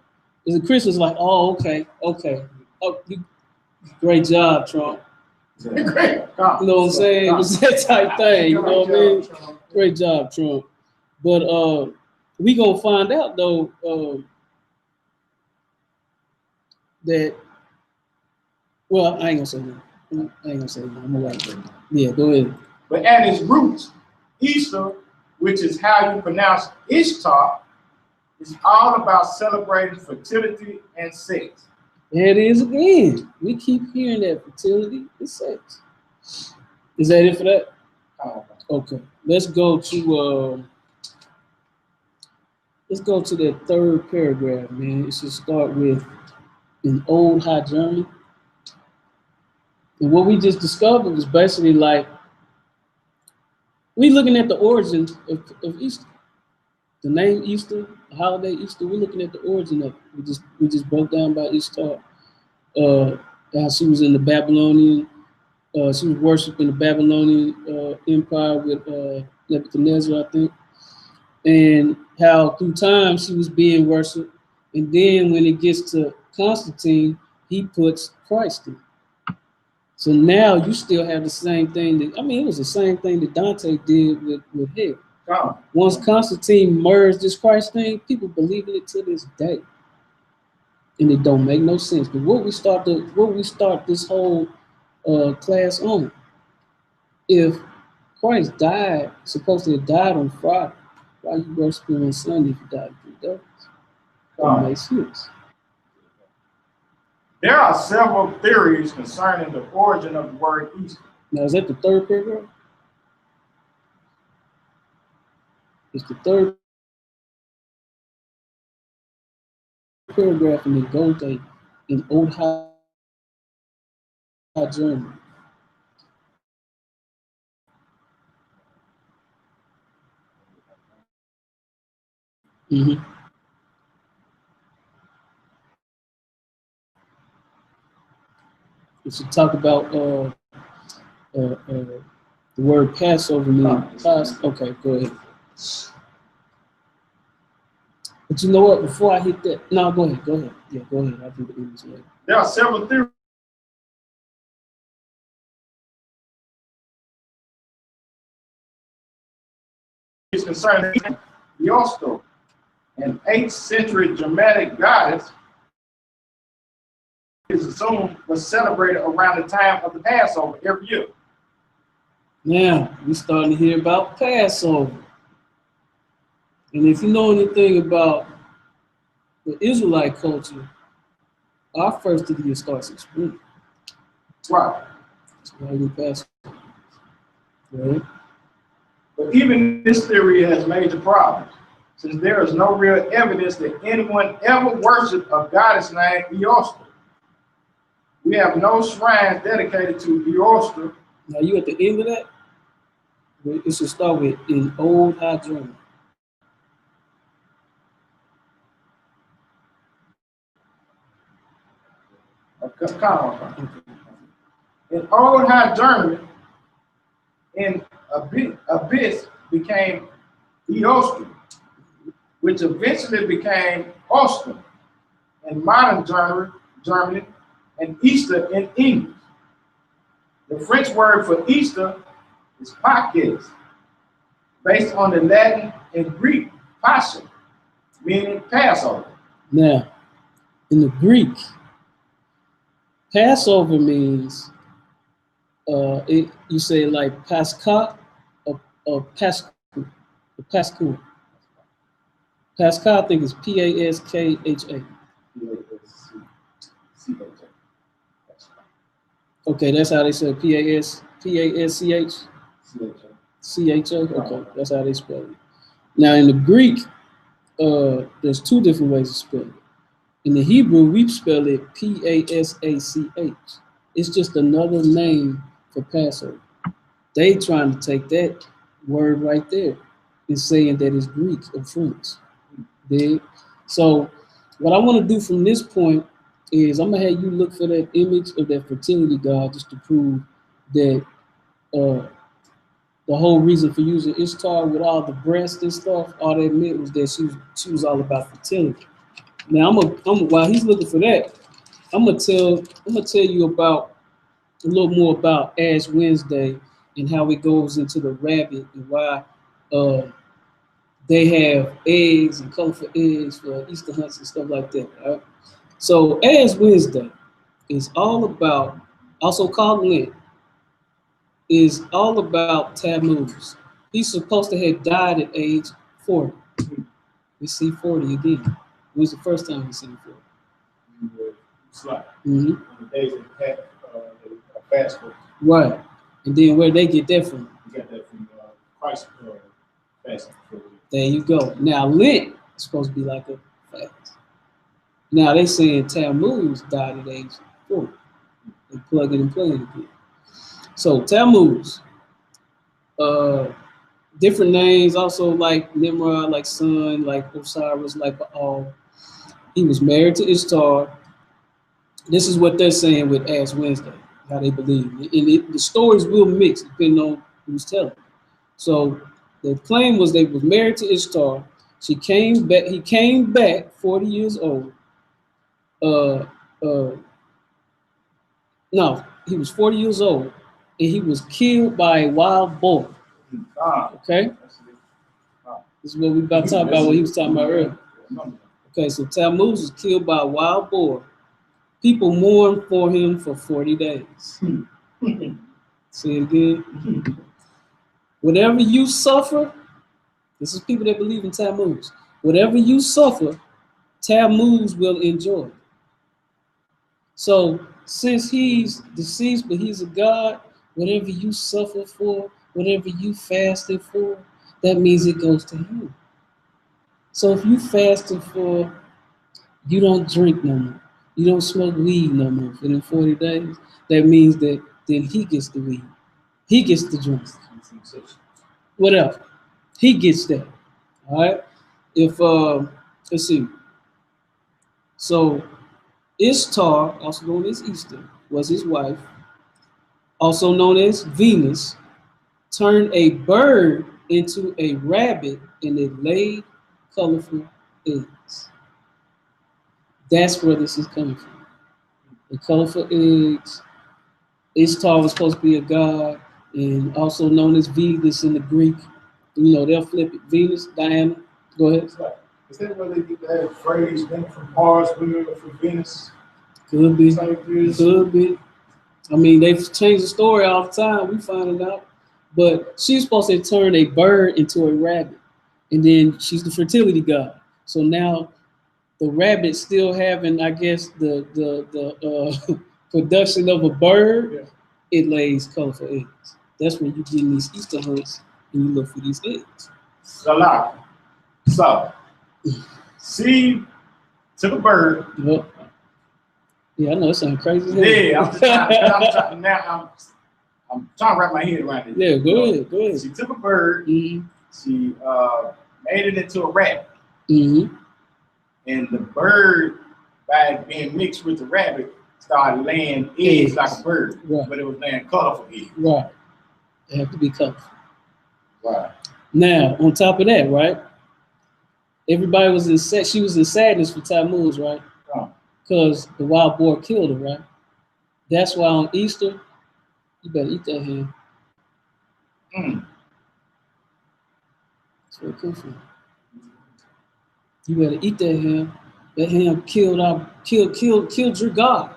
is the Christians like, oh, okay. Oh, great job, Trump. Yeah. Great. You know what I'm saying? It's that type thing. You know what I mean? Great job, Trump. But we gonna find out though that. Well, I ain't gonna say that. I'm gonna write it. Yeah, go ahead. But at its roots, Easter, which is how you pronounce Ishtar, is all about celebrating fertility and sex. There it is again. We keep hearing that fertility and sex. Is that it for that? Okay. Let's go to that third paragraph, man. It should start with an old high German. And what we just discovered was basically like we looking at the origin of Easter. The name Easter, the holiday Easter, we're looking at the origin of it. We just broke down about Ishtar. How she was in the Babylonian, she was worshiping the Babylonian empire with Nebuchadnezzar, I think. And how through time she was being worshipped. And then when it gets to Constantine, he puts Christ in. So now you still have the same thing it was the same thing that Dante did with hell. Once Constantine merged this Christ thing, people believe in it to this day. And it don't make no sense. But what we start this whole class on, if Christ supposedly died on Friday, why you worshiping on Sunday if you died 3 days? That makes sense. There are several theories concerning the origin of the word Easter. Now, is that the third paragraph? It's the third paragraph in the Gold Day in Old High German. Mm-hmm. It should talk about the word Passover means Okay, go ahead. But you know what? Before I hit that, no, go ahead. Go ahead. Yeah, go ahead. I'll do the image later. There are several theories concerning I.S.U.P.K, an 8th century Germanic goddess, is assumed was celebrated around the time of the Passover every year. Now, we're starting to hear about Passover. And if you know anything about the Israelite culture, our first of the year starts in spring. Right. That's why we Passover. Right? But even this theory has major problems, since there is no real evidence that anyone ever worshipped a goddess named I.S.U.P.K. We have no shrines dedicated to I.S.U.P.K. Now you at the end of that? It should start with in Old High German. In Old High German, in Abyss became I.S.U.P.K, which eventually became Ostern in modern Germany, and Easter in English. The French word for Easter is Passover, based on the Latin and Greek Pascha, meaning Passover. Now, in the Greek, Passover means you say like Pascha or Pascha. Pascha. Pascha, I think is P-A-S-K-H-A. Okay, that's how they say P-A-S-C-H? C-H-A? Okay, that's how they spell it. Now in the Greek, there's two different ways to spell it. In the Hebrew, we spell it P-A-S-A-C-H. It's just another name for Passover. They trying to take that word right there and saying that it's Greek or French. So what I want to do from this point is I'm gonna have you look for that image of that fertility god just to prove that the whole reason for using Ishtar with all the breasts and stuff, all that meant was that she was all about fertility. Now while he's looking for that, I'm gonna tell you about a little more about Ash Wednesday and how it goes into the rabbit and why they have eggs and colorful eggs for Easter hunts and stuff like that. Right? So Ash Wednesday is all about, also called Lent, is all about Tammuz. He's supposed to have died at age 40. We see 40 again. When was the first time we seen 40? Mm-hmm. On the days of Passover. Right. And then where they get that from? You got that from Christ fasting. There you go. Now Lent is supposed to be like a fast. Now they saying Tammuz died at age 40. They plug it and play it again. So Tammuz, different names, also like Nimrod, like Sun, like Osiris, like Baal. He was married to Ishtar. This is what they're saying with Ash Wednesday, how they believe. And the stories will mix depending on who's telling. So the claim was they was married to Ishtar. She came back. He came back 40 years old. No, he was 40 years old, and he was killed by a wild boar. Okay, this is what we about to talk about. What he was talking about earlier. Okay, so Tammuz was killed by a wild boar. People mourned for him for 40 days. Say it again. Whatever you suffer, this is people that believe in Tammuz. Whatever you suffer, Tammuz will enjoy. So since he's deceased, but he's a god, whatever you suffer for, whatever you fasted for, that means it goes to him. So if you fasted for You don't drink no more. You don't smoke weed no more for them 40 days. That means that then he gets the weed. He gets the drink. Whatever. He gets that. All right. If let's see. So Ishtar, also known as Easter, was his wife, also known as Venus, turned a bird into a rabbit and it laid colorful eggs. That's where this is coming from. The colorful eggs. Ishtar was supposed to be a god, and also known as Venus in the Greek. You know, they'll flip it. Venus, Diana. Go ahead. Is that where they get that phrase, men from Mars, women from Venus? Could be. Could be. I mean, they've changed the story all the time. We find it out. But she's supposed to turn a bird into a rabbit. And then she's the fertility god. So now the rabbit still having, I guess, the production of a bird, yeah. It lays colorful eggs. That's when you get in these Easter hunts and you look for these eggs. SHALAM. So, she took a bird. Yep. Yeah, I know it sounds crazy. Yeah, I'm trying to wrap my head around it. Yeah, go ahead. She took a bird. Mm-hmm. She made it into a rabbit. Mm-hmm. And the bird, by being mixed with the rabbit, started laying eggs like a bird. Right. But it was laying colorful eggs. Right. They have to be colorful. Right. Now, on top of that, right? Everybody was she was in sadness for Tammuz, right? Because the wild boar killed her, right? That's why on Easter, you better eat that ham. That's where it comes from. You better eat that ham. That ham killed your God.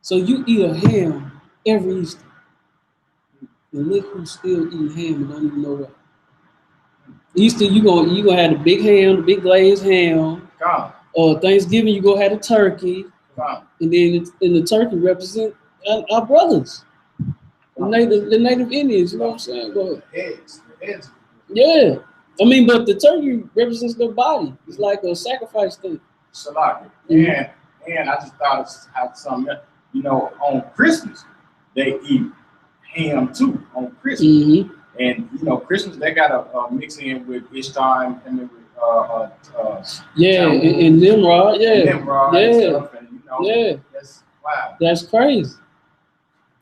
So you eat a ham every Easter. And look who's still eating ham and don't even know what. Easter, you gonna have the big ham, the big glazed ham. Thanksgiving, you gonna have the turkey. And then the turkey represent our brothers, the native Indians. You know what I'm saying? Go ahead. Eggs. Yeah, I mean, but the turkey represents their body. It's like a sacrifice thing. Salaki. Mm-hmm. And I just thought of something. You know, on Christmas they eat ham too. On Christmas, mm-hmm. And you know, Christmas they got a mix in with Ishtar and with and Nimrod, yeah, and stuff, and you know, yeah. That's wow. That's crazy,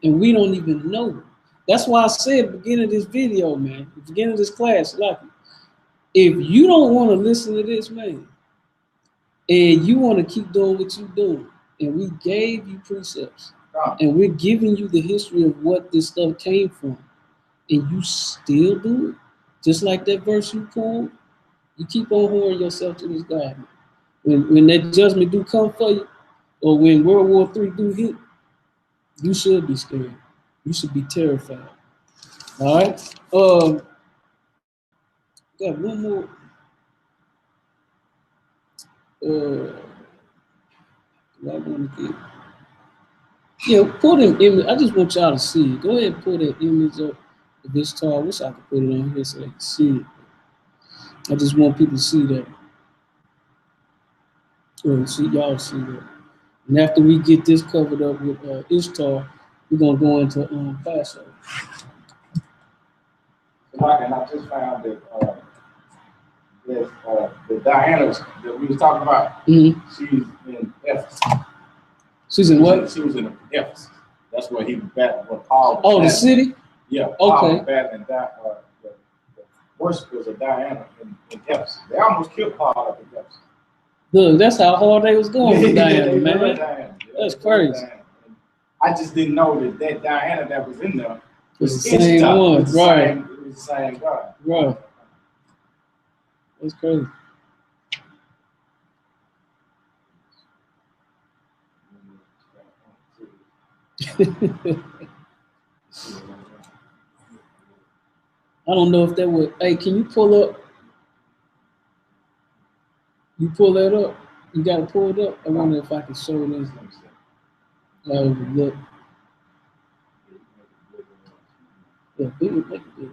and we don't even know. That's why I said at the beginning of this video, man, at the beginning of this class, like, if you don't want to listen to this, man, and you want to keep doing what you're doing, and we gave you precepts, and we're giving you the history of what this stuff came from, and you still do it, just like that verse you pulled, you keep on whoring yourself to this God. When that judgment do come for you, or when World War III do hit, you should be scared. You should be terrified. All right. Got one more. I want to get. Yeah, pull them image. I just want y'all to see it. Go ahead and pull that image up of this tall. I wish I could put it on here so they can see it. I just want people to see that. See y'all see that. And after we get this covered up with Ishtar, we're gonna go into Passover. And I just found that the Diana that we was talking about, mm-hmm. She's in Ephesus. She's in what? She was in Ephesus. That's where he was battling. Where Paul was battling. The city? Yeah. Paul was battling the worshippers of Diana in Ephesus. They almost killed Paul up in Ephesus. Look, that's how hard they was going with Diana, man. Diana. That's crazy. Diana. I just didn't know that Diana that was in there was the same one, right? It was the same God. Right. That's crazy. I don't know if that would. Hey, can you pull up? You pull that up. You got to pull it up. I wonder if I can show this. Look. Yeah, big, make it big.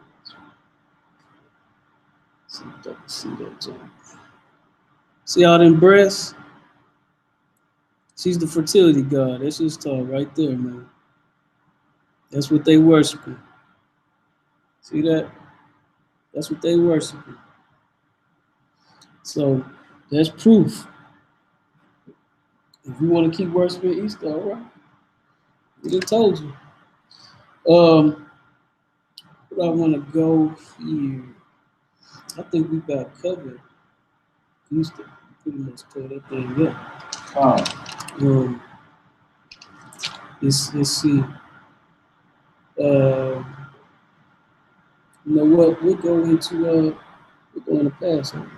See if I can see that, John. See all them breasts? She's the fertility god. That's just talk right there, man. That's what they worshiping. See that? That's what they worshiping. So that's proof. If you want to keep worshiping Easter, all right. I just told you. But I want to go here. I think we got covered. Easter pretty much clear that thing up. Let's see. You know what? We'll go into Passover.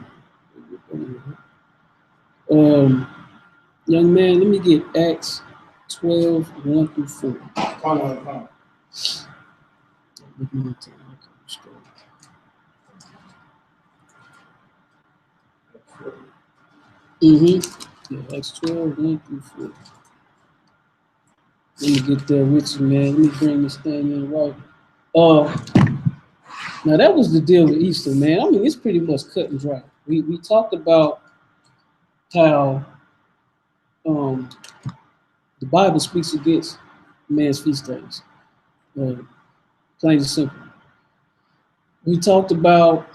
Young man, let me get Acts 12, 1 through 4. Fine. Yeah, Acts 12, 1 through 4. Let me get there with you, man. Let me bring this thing in right. Now that was the deal with Easter, man. I mean, it's pretty much cut and dry. We talked about how the Bible speaks against man's feast days. Plain and simple. We talked about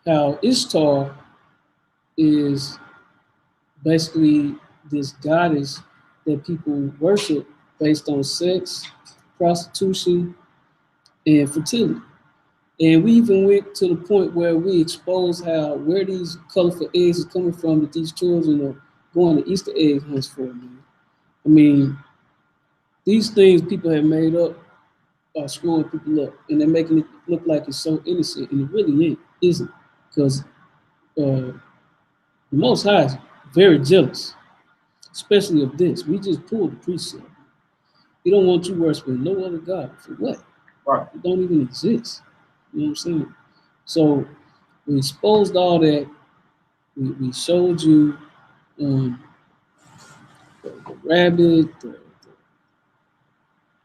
how Ishtar is basically this goddess that people worship based on sex, prostitution, and fertility. And we even went to the point where we exposed where these colorful eggs is coming from that these children are going to Easter egg hunts for, man. I mean, these things people have made up are screwing people up, and they're making it look like it's so innocent, and it really isn't. Because the Most High is very jealous, especially of this. We just pulled the precept. He don't want you worshiping no other God. For what? Right. It don't even exist. You know what I'm saying? So we exposed all that. We showed you the rabbit.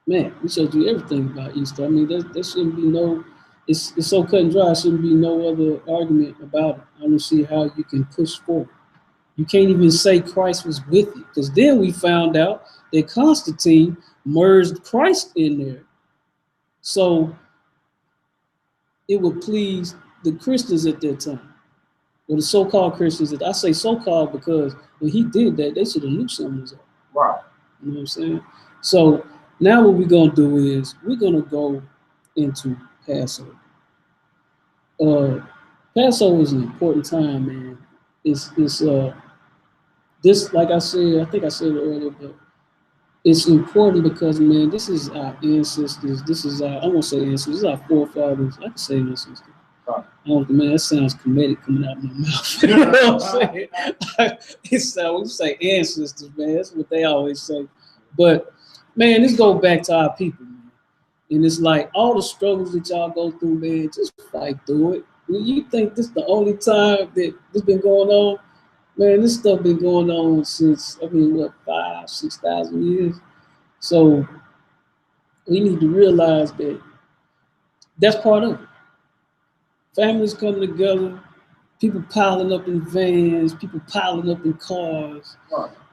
Man, we showed you everything about Easter. I mean, there shouldn't be no. It's so cut and dry. Shouldn't be no other argument about it. I don't see how you can push forward. You can't even say Christ was with you, because then we found out that Constantine merged Christ in there. So it would please the Christians at that time, or the so-called Christians. I say so-called because when he did that, they should have knew something was up. Right. You know what I'm saying? So now what we're going to do is we're going to go into Passover. Passover is an important time, man. It's this, like I said, I think I said it earlier, but it's important because, man, this is our ancestors. This is our, I won't say ancestors, this is our forefathers. I can say ancestors. Man, that sounds comedic coming out of my mouth. You know what I'm saying? We say ancestors, man. That's what they always say. But, man, this goes back to our people, man. And it's like all the struggles that y'all go through, man, just fight through it. When you think this is the only time that this been going on, man, this stuff been going on since, 5,000, 6,000 years. So we need to realize that that's part of it. Families coming together, people piling up in vans, people piling up in cars,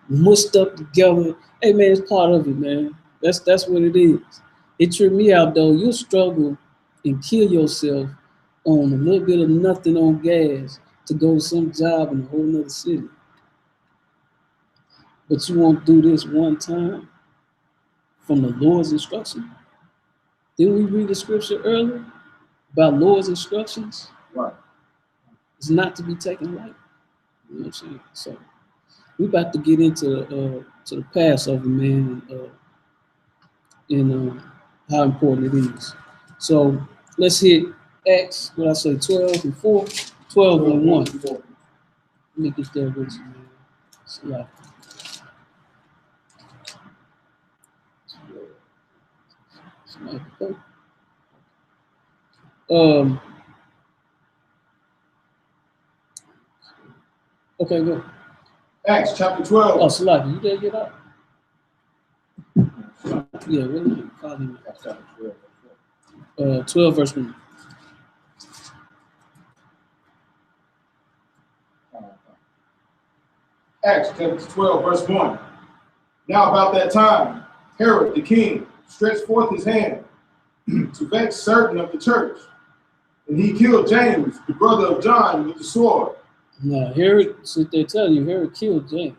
mushed up together. Hey, man, it's part of it, man. That's what it is. It tripped me out, though. You'll struggle and kill yourself on a little bit of nothing on gas to go to some job in a whole nother city. But you won't do this one time from the Lord's instruction. Didn't we read the scripture earlier about Lord's instructions? Right. It's not to be taken lightly. You know what I'm saying? So we're about to get into the Passover, man, and how important it is. So let's hit Acts, 12 and 4, 12 and 1. Let me get there with you, man. It's a lot. Okay, go. Acts chapter 12. Oh, Salaki, you dare get up? Yeah, really? Follow me. 12 verse 1. Acts chapter 12, verse 1. Now about that time, Herod the king stretched forth his hand to vex certain of the church, and he killed James, the brother of John, with the sword. Now, Herod, sit there telling you, Herod killed James.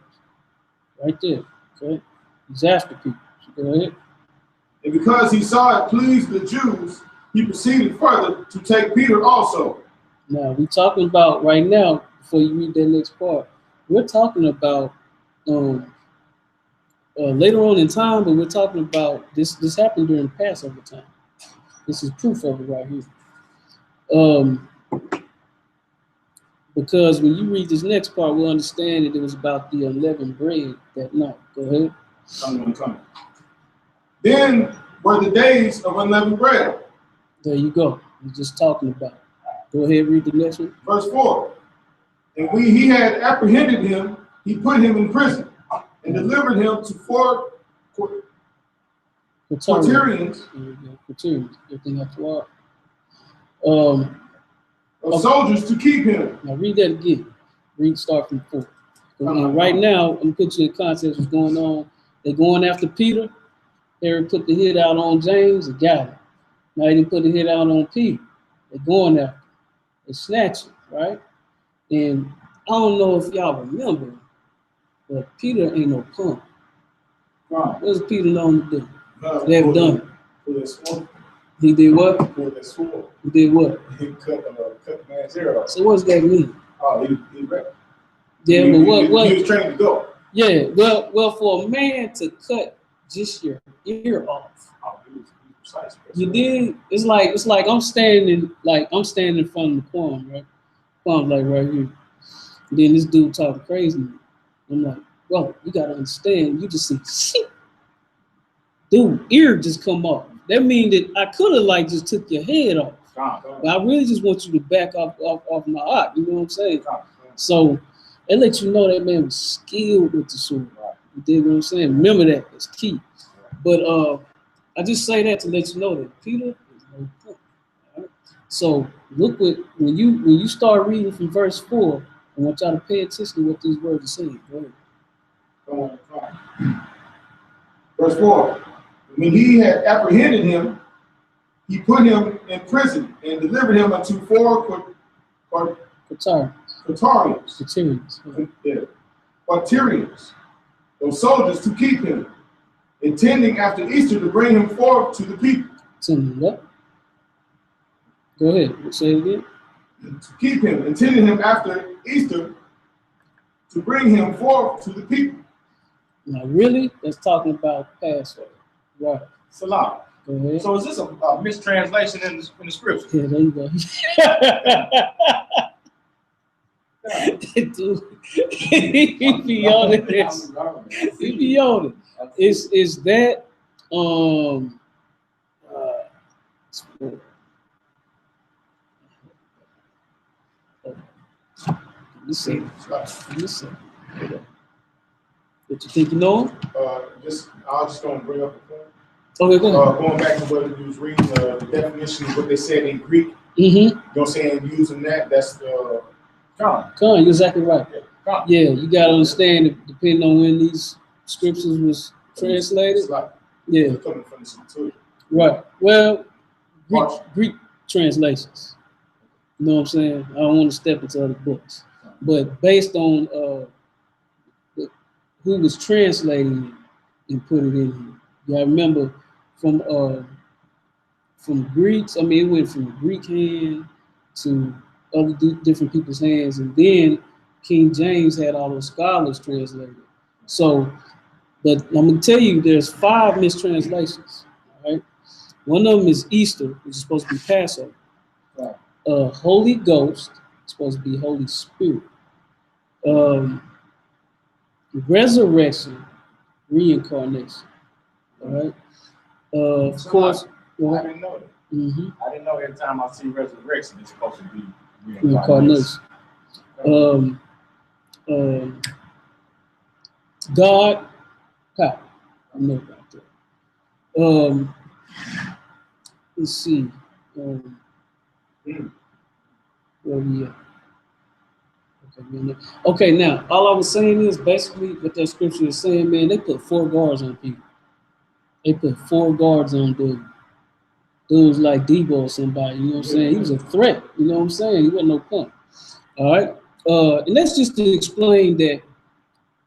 Right there. Okay? He's after people. So go ahead. And because he saw it pleased the Jews, he proceeded further to take Peter also. Now, we're talking about right now, before you read that next part, we're talking about later on in time, but we're talking about this happened during Passover time. This is proof of it right here. Because when you read this next part, we'll understand that it was about the unleavened bread that night. Go ahead. Coming. Then were the days of unleavened bread. There you go. We're just talking about it. Go ahead, read the next one. Verse 4. And when he had apprehended him, he put him in prison and delivered him to 4 quaternions. Everything up to of soldiers to keep him. Now read that again. Start from 4. Right now, I'm putting you in context what's going on. They're going after Peter. Herod put the hit out on James and got him. Now he didn't put the hit out on Peter. They're going after him. They snatch him, right? And I don't know if y'all remember, but Peter ain't no punk. Right. What's Peter known to do? They've done it. He did what? He did what? He cut the man's hair off. So what's that mean? Oh, he read. Yeah, but what? He was trained to go. Yeah, well, for a man to cut just your ear off. Oh, he was precise. You did. It's like I'm standing in front of the Quam, right? Quam's like right here. And then this dude talking crazy. I'm like, well, you gotta understand. You just see, shit. Dude, ear just come off. That means that I could have just took your head off. But I really just want you to back off my eye. You know what I'm saying? So it lets you know that man was skilled with the sword. You dig what I'm saying? Remember that. It's key. But I just say that to let you know that Peter is no punk. Right? So look when you start reading from verse 4, I want y'all to pay attention to what these words are saying. Go ahead. Verse 4. When he had apprehended him, he put him in prison and delivered him unto 4 quaternions, those soldiers to keep him, intending after Easter to bring him forth to the people. Go ahead, say it again. To keep him, intending him after Easter to bring him forth to the people. Now, really, that's talking about Passover. Right. Salam. Go ahead. So is this a mistranslation in the scripture? Yeah, there you go. Dude, he be on this. He be on it. Is that listen. What you think you know? I was just going to bring up a point. Okay, go ahead. Going back to what you was reading, the definition of what they said in Greek. Mm-hmm. You know what I'm saying? Using that, that's Con, you're exactly right. Yeah, you got to understand that depending on when these scriptures was translated. Yeah. Coming from the Septuagint. Right. Well, Greek translations. You know what I'm saying? I don't want to step into other books. But based on who was translating it and put it in here. You gotta remember from Greeks, I mean, it went from Greek hand to other different people's hands, and then King James had all those scholars translated. So, but I'm gonna tell you, there's 5 mistranslations. All right, one of them is Easter, which is supposed to be Passover. Right. Holy Ghost, supposed to be Holy Spirit. Resurrection, reincarnation. All right. Of course. I didn't know that. Mm-hmm. I didn't know every time I see resurrection, it's supposed to be reincarnation. God, power. I know about that. Let's see. Where we at? Okay, now all I was saying is basically what that scripture is saying, man. They put 4 guards on people. They put 4 guards on dude. Dudes like Debo or somebody. You know what I'm saying? He was a threat. You know what I'm saying? He wasn't no punk. All right. And that's just to explain that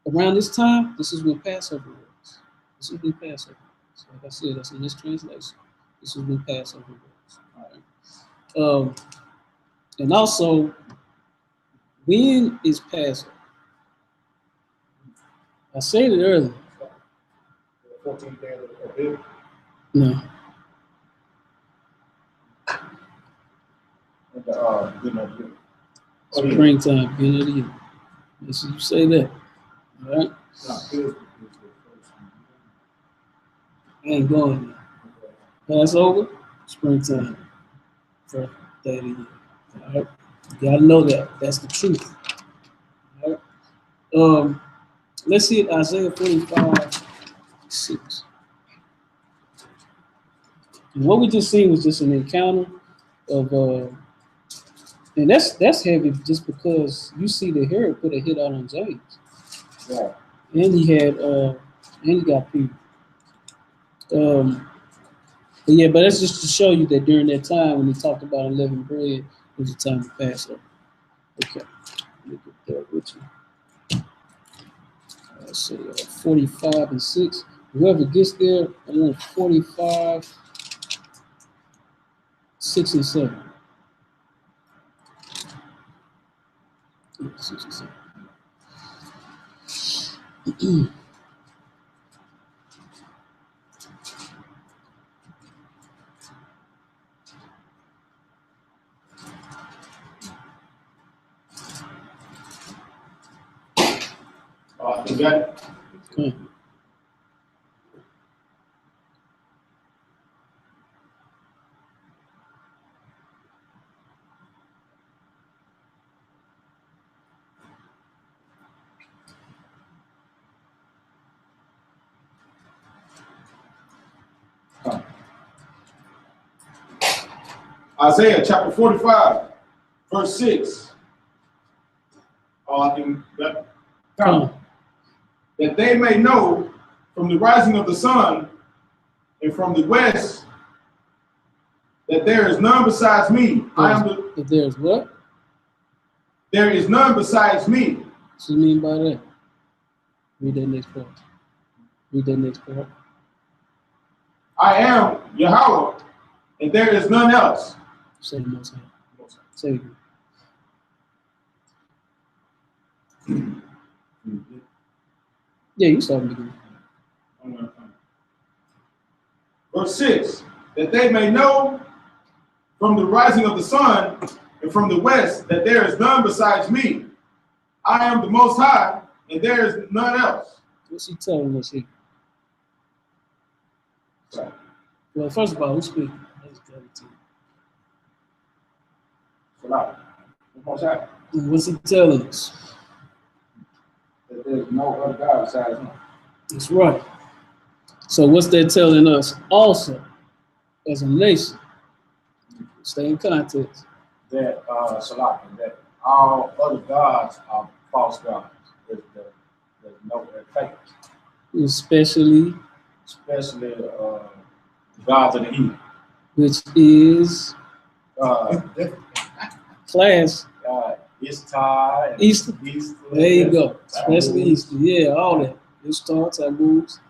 around this time, this is when Passover was. This is when Passover was. Like I said, that's a mistranslation. This is when Passover was. All right. And also, when is Passover? I said it earlier. 14th day of it. No. Springtime, beginning of the year. Yes, you say that. All right. I ain't going there. Passover, springtime, first day of the year. All right. You gotta know that. That's the truth. All right. Let's see it, Isaiah 45:6. And what we just seen was just an encounter of and that's heavy just because you see the Herod put a hit out on James. Yeah. And he had and he got Peter. But yeah, but that's just to show you that during that time when he talked about unleavened bread, it was a time of Passover. Okay. Let me get that with you. Let's see, 45:6. Whoever gets there, I want 45:6 and 7. 6 and 7. You got it? Okay. Isaiah chapter 45, verse 6. That they may know from the rising of the sun and from the west that there is none besides me. That there's what? There is none besides me. What do you mean by that? Read that next part. Read that next part. I am Yahweh, and there is none else. Say it most time. Say it again. Yeah, you started again. Verse 6, that they may know from the rising of the sun and from the west that there is none besides me. I am the Most High, and there is none else. What's he telling us here? Right. Well, first of all, who's speaking? What's he telling us? That there's no other God besides him. That's right. So what's that telling us also as a nation? Stay in context. That SHALAM, that all other gods are false gods. There's no fake. Especially the gods of the heathen. Which is class. I.S.U.P.K. Easter. There you go. Especially Easter. Yeah, all that. I.S.U.P.K, taboos.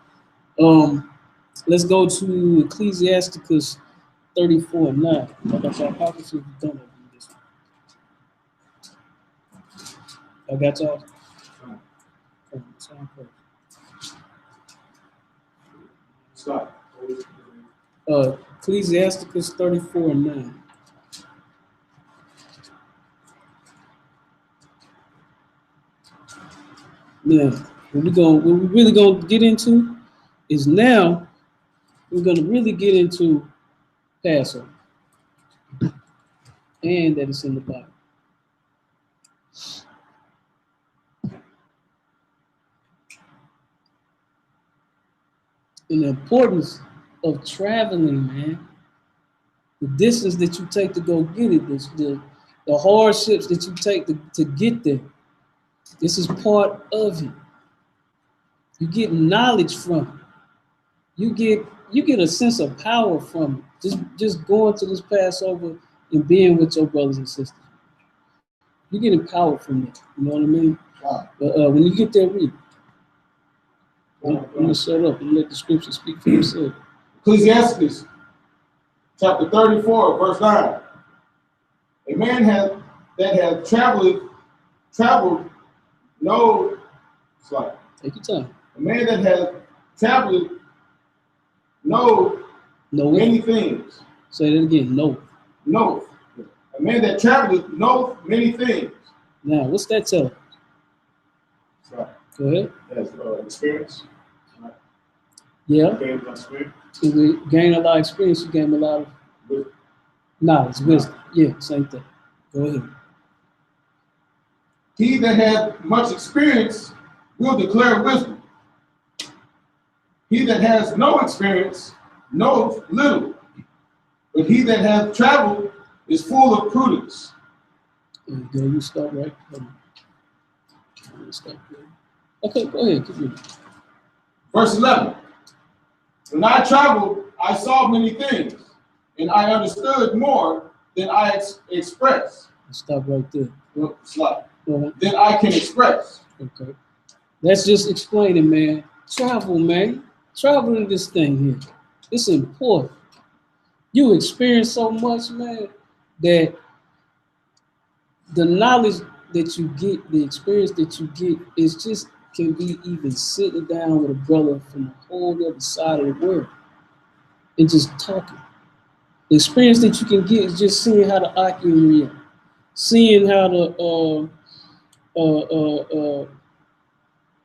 Let's go to Ecclesiasticus 34:9. I got y'all copies if you don't know this one. I got y'all. Stop. Ecclesiasticus 34:9. Now, what we're really gonna get into is now we're gonna really get into Passover, and that it's in the Bible. And the importance of traveling, man. The distance that you take to go get it, the hardships that you take to get there. This is part of it. You get knowledge from it. You get a sense of power from it. Just going to this Passover and being with your brothers and sisters. You get empowered from it. You know what I mean? Wow. But when you get there, read. I'm gonna shut up and let the scripture speak for itself. Ecclesiastes chapter 34, verse 9. A man that has traveled no slide. Take your time. A man that has traveled know many things. Say that again. No. A man that traveled knows many things. Now, what's that tell? Right. Go ahead. That's experience. Right. Yeah. Experience. If we gain a lot of experience, you gain a lot of knowledge, wisdom. Yeah, same thing. Go ahead. He that has much experience will declare wisdom. He that has no experience knows little. But he that hath traveled is full of prudence. There you go. You start right. Stop there. Okay, go ahead. Keep reading. Verse 11. When I traveled, I saw many things, and I understood more than I express. Stop right there. Than I can express. Okay. That's just explaining, man. Travel, man. Travel in this thing here. It's important. You experience so much, man, that the knowledge that you get, the experience that you get, is just can be even sitting down with a brother from a whole other side of the world and just talking. The experience that you can get is just seeing how the ISUPK react, seeing how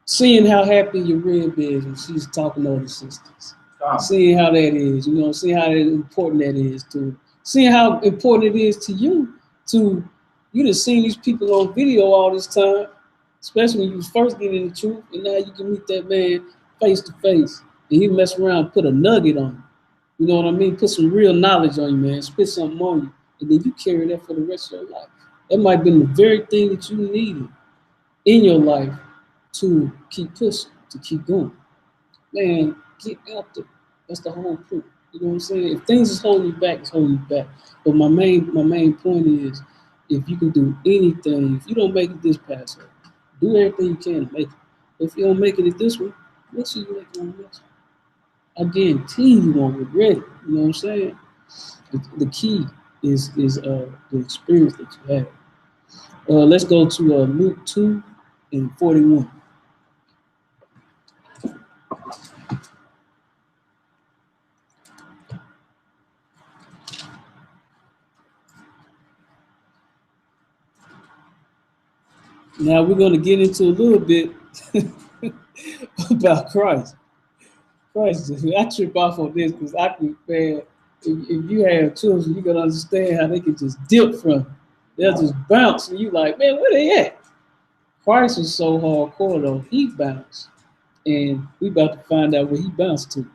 seeing how happy your rib is when she's talking to other sisters. Seeing how that is, seeing how important that is to, seeing how important it is to you you done seen these people on video all this time, especially when you was first getting the truth, and now you can meet that man face to face, and he mess around and put a nugget on you. You know what I mean? Put some real knowledge on you, man. Spit something on you, and then you carry that for the rest of your life. That might have been the very thing that you needed in your life to keep pushing, to keep going. Man, get out there. That's the whole point. You know what I'm saying? If things is holding you back, it's holding you back. But my main point is, if you can do anything, if you don't make it this Passover, do everything you can to make it. If you don't make it this one, make sure you make it on the next one. I guarantee you won't regret it. You know what I'm saying? The key is the experience that you have. Let's go to Luke 2:41. Now we're going to get into a little bit about Christ. I trip off on this because I can, man, if you have children, you can understand how they can just dip from it. They'll just bounce, and you like, man, where they at? Christ was so hardcore though, he bounced, and we about to find out where he bounced to.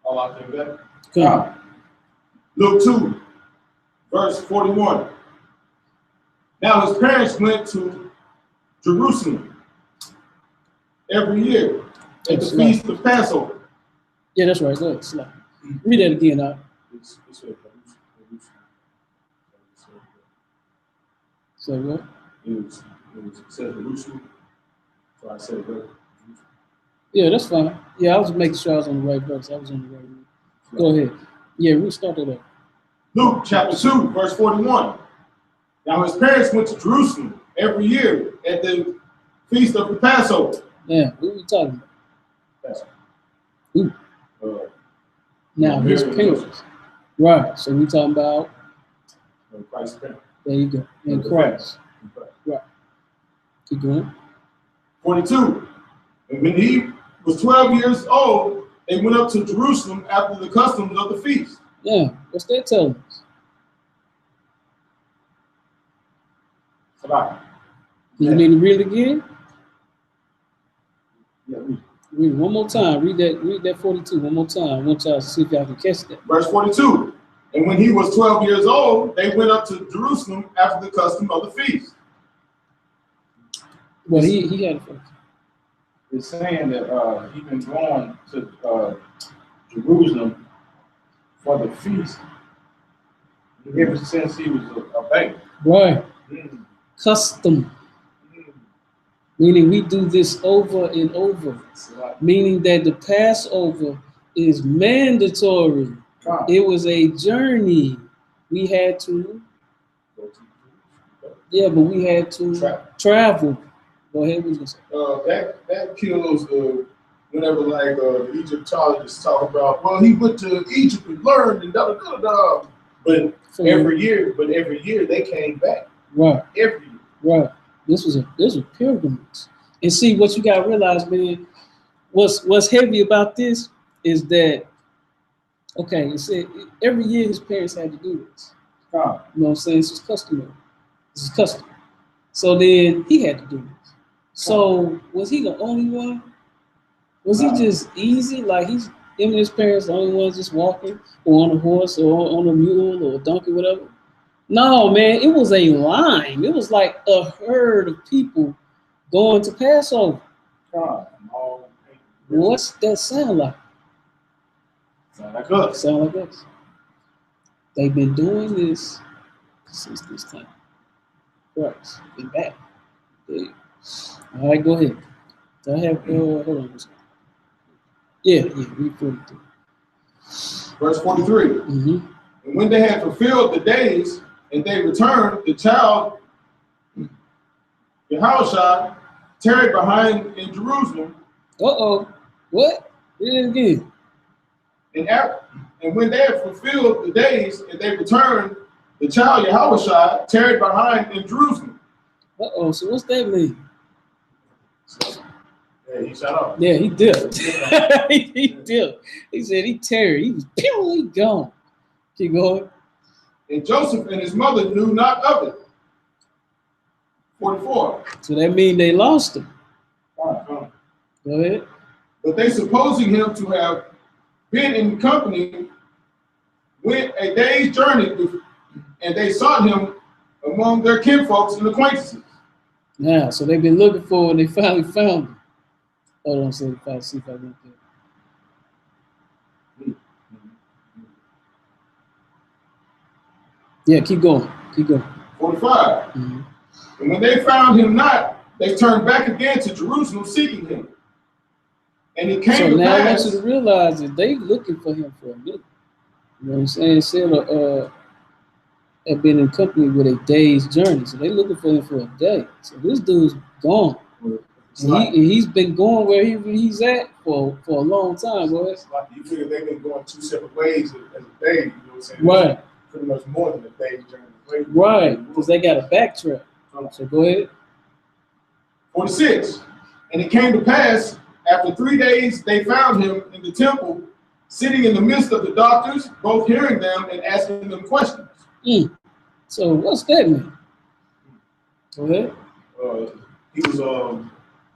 All I think that. Come. Luke 2, verse 41. Now his parents went to Jerusalem every year at the feast of Passover. Yeah, that's right. Go ahead. Slide. Read that again, now. Say what? It said Jerusalem. So I said Jerusalem. Yeah, that's fine. Yeah, I was making sure I was on the right verse. I was on the right one. Go ahead. Yeah, restart it up. Luke chapter 2, verse 41. Now his parents went to Jerusalem every year at the feast of the Passover. Yeah, what are we talking about? Passover. Now his parents. Right. So we talking about Christ's parents. There you go. In Christ. Right. Keep going. 42. And when he was 12 years old, they went up to Jerusalem after the customs of the feast. Yeah, what's that telling us? You need to read it again? Yeah, read it one more time. Read that 42 one more time. I want y'all to see if y'all can catch that. Verse 42. And when he was 12 years old, they went up to Jerusalem after the custom of the feast. Well, he had a It's saying that he's been going to Jerusalem for the feast ever since he was a baby. right. Custom. Meaning we do this over and over. Meaning that the Passover is mandatory. It was a journey. We had to, but we had to travel. Go ahead, what was That kills whenever like the Egyptologists talk about, well, he went to Egypt and learned and da da da da. But every year they came back. Right. Every year. Right. This was a pilgrimage. And see, what you gotta realize, man, what's heavy about this is that, okay, it said every year his parents had to do this. You know what I'm saying? This is customary. This is custom. So then he had to do this. So was he the only one? Was he just easy? Like him and his parents the only ones just walking, or on a horse, or on a mule, or a donkey, whatever? No, man, it was a line. It was like a herd of people going to Passover. What's that sound like? Sound like us. Sound like us. They've been doing this since this time. Christ, they back. All right, go ahead. Do I have, hold on. Yeah, read 43. Verse 43. Mm-hmm. And when they had fulfilled the days and they returned, the child, YAHANNA, tarried behind in Jerusalem. What? Read it again. And when they had fulfilled the days and they returned, the child YAHANNA tarried behind in Jerusalem. So what's that mean? Yeah, he shut up. Yeah, he dipped. he dipped. He said he tarried. He was he gone. Keep going. And Joseph and his mother knew not of it. 44. So that means they lost him. Go ahead. But they, supposing him to have been in company, went a day's journey, and they sought him among their kinfolks and acquaintances. Now, so they've been looking for him, and they finally found him. Hold on, see if I went there. Yeah, keep going. 45. Mm-hmm. And when they found him not, they turned back again to Jerusalem seeking him. And it came to now pass. I want you to realize that they looking for him for a minute. You know what I'm saying? It said had been in company with a day's journey. So they looking for him for a day. So this dude's gone. And he's been going where he's at for a long time, boy. You figure they've been going two separate ways as a day, you know what I'm saying? Right. Pretty much more than a day's journey. Right, because they got a backtrack. So go ahead. 46. And it came to pass, after 3 days, they found him in the temple, sitting in the midst of the doctors, both hearing them and asking them questions. So what's that mean? Go ahead. He was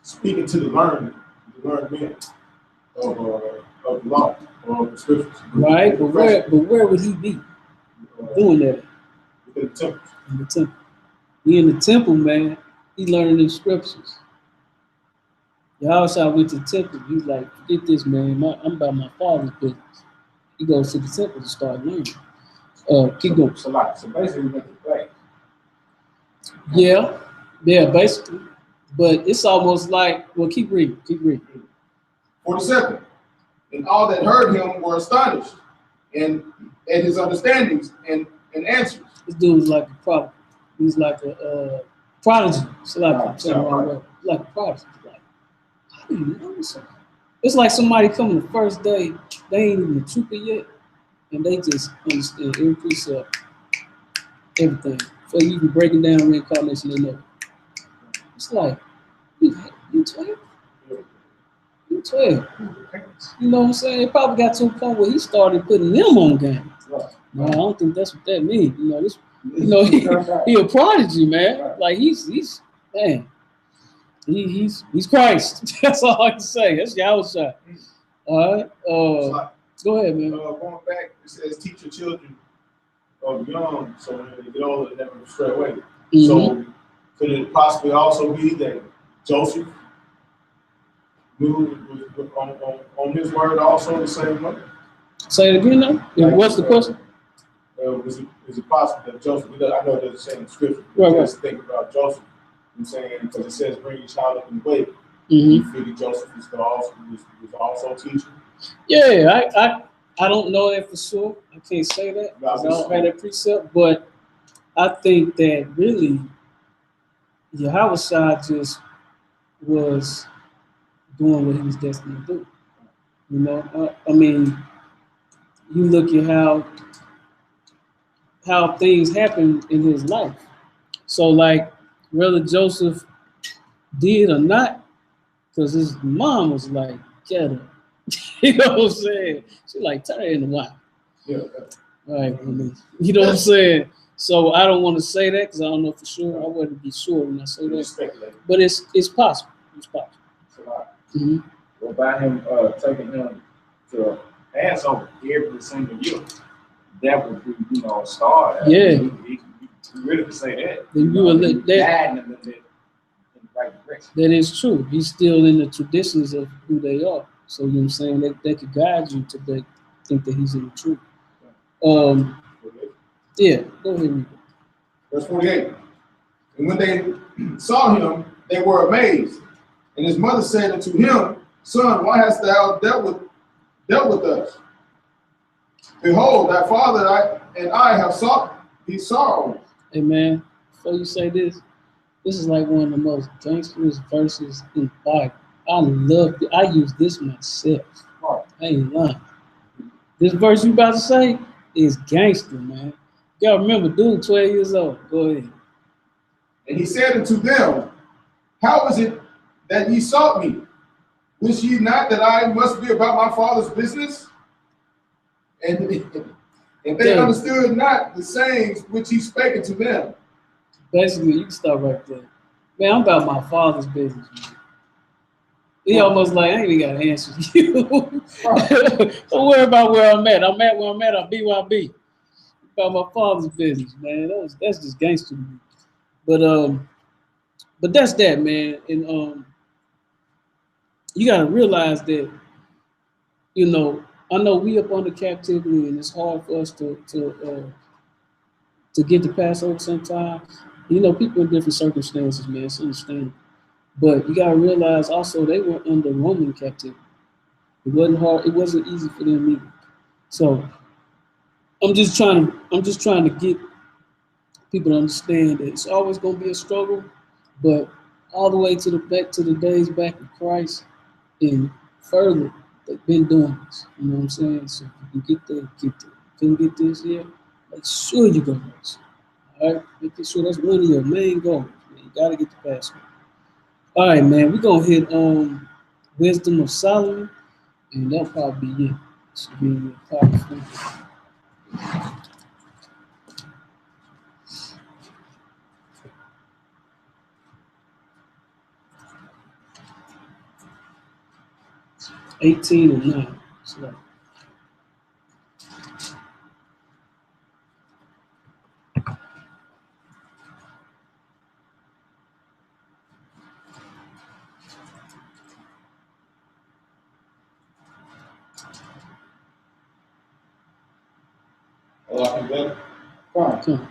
speaking to the learned men of the law, of the scriptures. Right, but where would he be doing that? In the temple. In the temple. He in the temple, man. He learning the scriptures. YAHANNA went to the temple. He's like, forget this, man. I'm about my father's business. He goes to the temple to start learning. Keep going. So basically, we went to play. Yeah, basically. But it's almost like, well, keep reading. 47. And all that heard him were astonished, and at his understandings and answers. This dude was like a prodigy. He's like a prodigy. It's like a prodigy. Like, how do you know something? It's like somebody coming the first day, they ain't even a trooper yet, and they just understand every precept, everything. So you can break it down reincarnation and know. It's like, you 12? You 12. You know what I'm saying? It probably got to a point where he started putting them on game. No, I don't think that's what that means. He a prodigy, man. Like he's Christ. That's all I can say. That's YAHANNA. All right. Go ahead, man. Going back, it says teach your children young, so when they get older, they never stray away. So could it possibly also be that Joseph moved on his word also the same way? Say it again now. Like, what's the question? Is it possible that Joseph, I know it doesn't say in the scripture, just think about Joseph, I'm saying, because it says bring your child up in the way. You figure Joseph was also teaching? Yeah, I don't know that for sure. I can't say that because I don't have that precept, but I think that really Yahweh just was doing what he was destined to do. You know, I mean, you look at how things happen in his life. So, like, whether Joseph did or not, because his mom was like, get her. You know what I'm saying? She's like, tell her in the wild. Yeah. All right, you know what I'm saying? So I don't want to say that because I don't know for sure. I wouldn't be sure when I say that. But it's possible. It's possible. It's a lot. Well, by him taking him to Passover every single year, that would be, a star. Yeah. You really could say that. Then you will let that. In the right direction. That is true. He's still in the traditions of who they are. So you know what I'm saying? They could guide you to think that he's in the truth. Yeah, go ahead. Verse 48. And when they saw him, they were amazed. And his mother said unto him, Son, why hast thou dealt with us? Behold, thy father and I have sought thee sorrow. Amen. Before you say this is like one of the most gangsterous verses in the Bible. I love it. I use this myself. I ain't lying. This verse you about to say is gangster, man. You gotta remember, dude, 12 years old. Go ahead. And he said unto them, How is it that ye sought me? Wish ye not that I must be about my father's business? And they understood not the sayings which he spake unto them. Basically, you can stop right there. Man, I'm about my father's business, man. He almost like, I ain't even got to answer you. Don't worry about where I'm at. I'm at where I'm at. I'll be where I'll be. About my father's business, man. That's just gangster to me. But that's that, man. And you gotta realize that, I know we up under captivity and it's hard for us to get the Passover sometimes. People in different circumstances, man, it's understandable. But you gotta realize also they were under Roman captivity. It wasn't hard, it wasn't easy for them either. So I'm just trying to get people to understand that it's always gonna be a struggle, but all the way back to the days back of Christ and further, they've been doing this. You know what I'm saying? So if you can get there, get there. If you can get this here, make sure you go this. All right? Making sure that's one of your main goals. Man. You gotta get the Passover. All right, man. We're gonna hit Wisdom of Solomon, and that'll probably be it. This will be powerful. $18 and 9. So, Fine.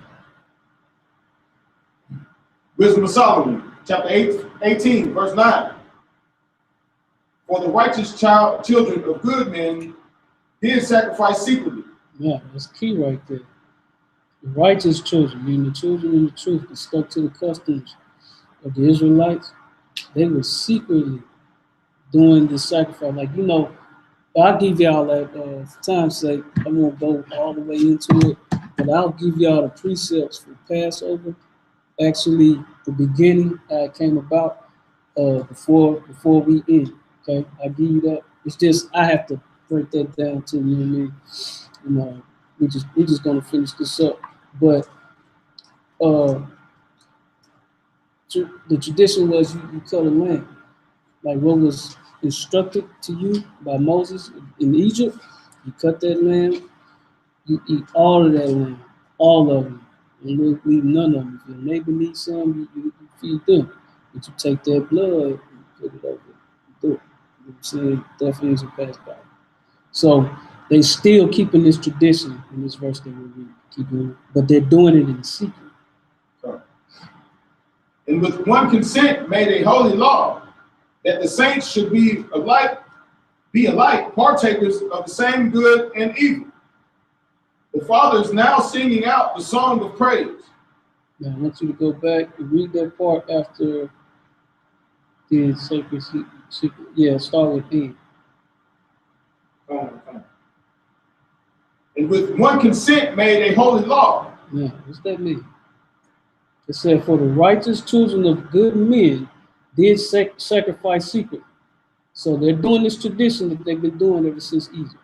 Wisdom of Solomon, chapter 18, verse 9. For the righteous children of good men did sacrifice secretly. Yeah, that's key right there. The righteous children, meaning the children in the truth that stuck to the customs of the Israelites, they were secretly doing the sacrifice. Like, I'll give y'all that, for time's sake, I won't go all the way into it, but I'll give y'all the precepts for Passover. Actually, the beginning, how it came about, before we end. Okay, I give you that. It's just I have to break that down too. You know what I mean? We're just gonna finish this up. But the tradition was you cut a lamb, like what was instructed to you by Moses in Egypt. You cut that lamb. You eat all of that lamb, all of them. And we'll leave none of them. If your neighbor needs some, you feed them. But you take their blood and put it over the door. You know what I'm saying? Definitely is a pass by. So they still keeping this tradition in this verse that we're reading, but they're doing it in secret. And with one consent made a holy law, that the saints should be alike partakers of the same good and evil. The Father is now singing out the song of praise. Now I want you to go back and read that part after the sacred secret. Yeah, start with E. Come on. And with one consent made a holy law. Yeah, what's that mean? It said, for the righteous children of good men did sacrifice secretly. So they're doing this tradition that they've been doing ever since Egypt.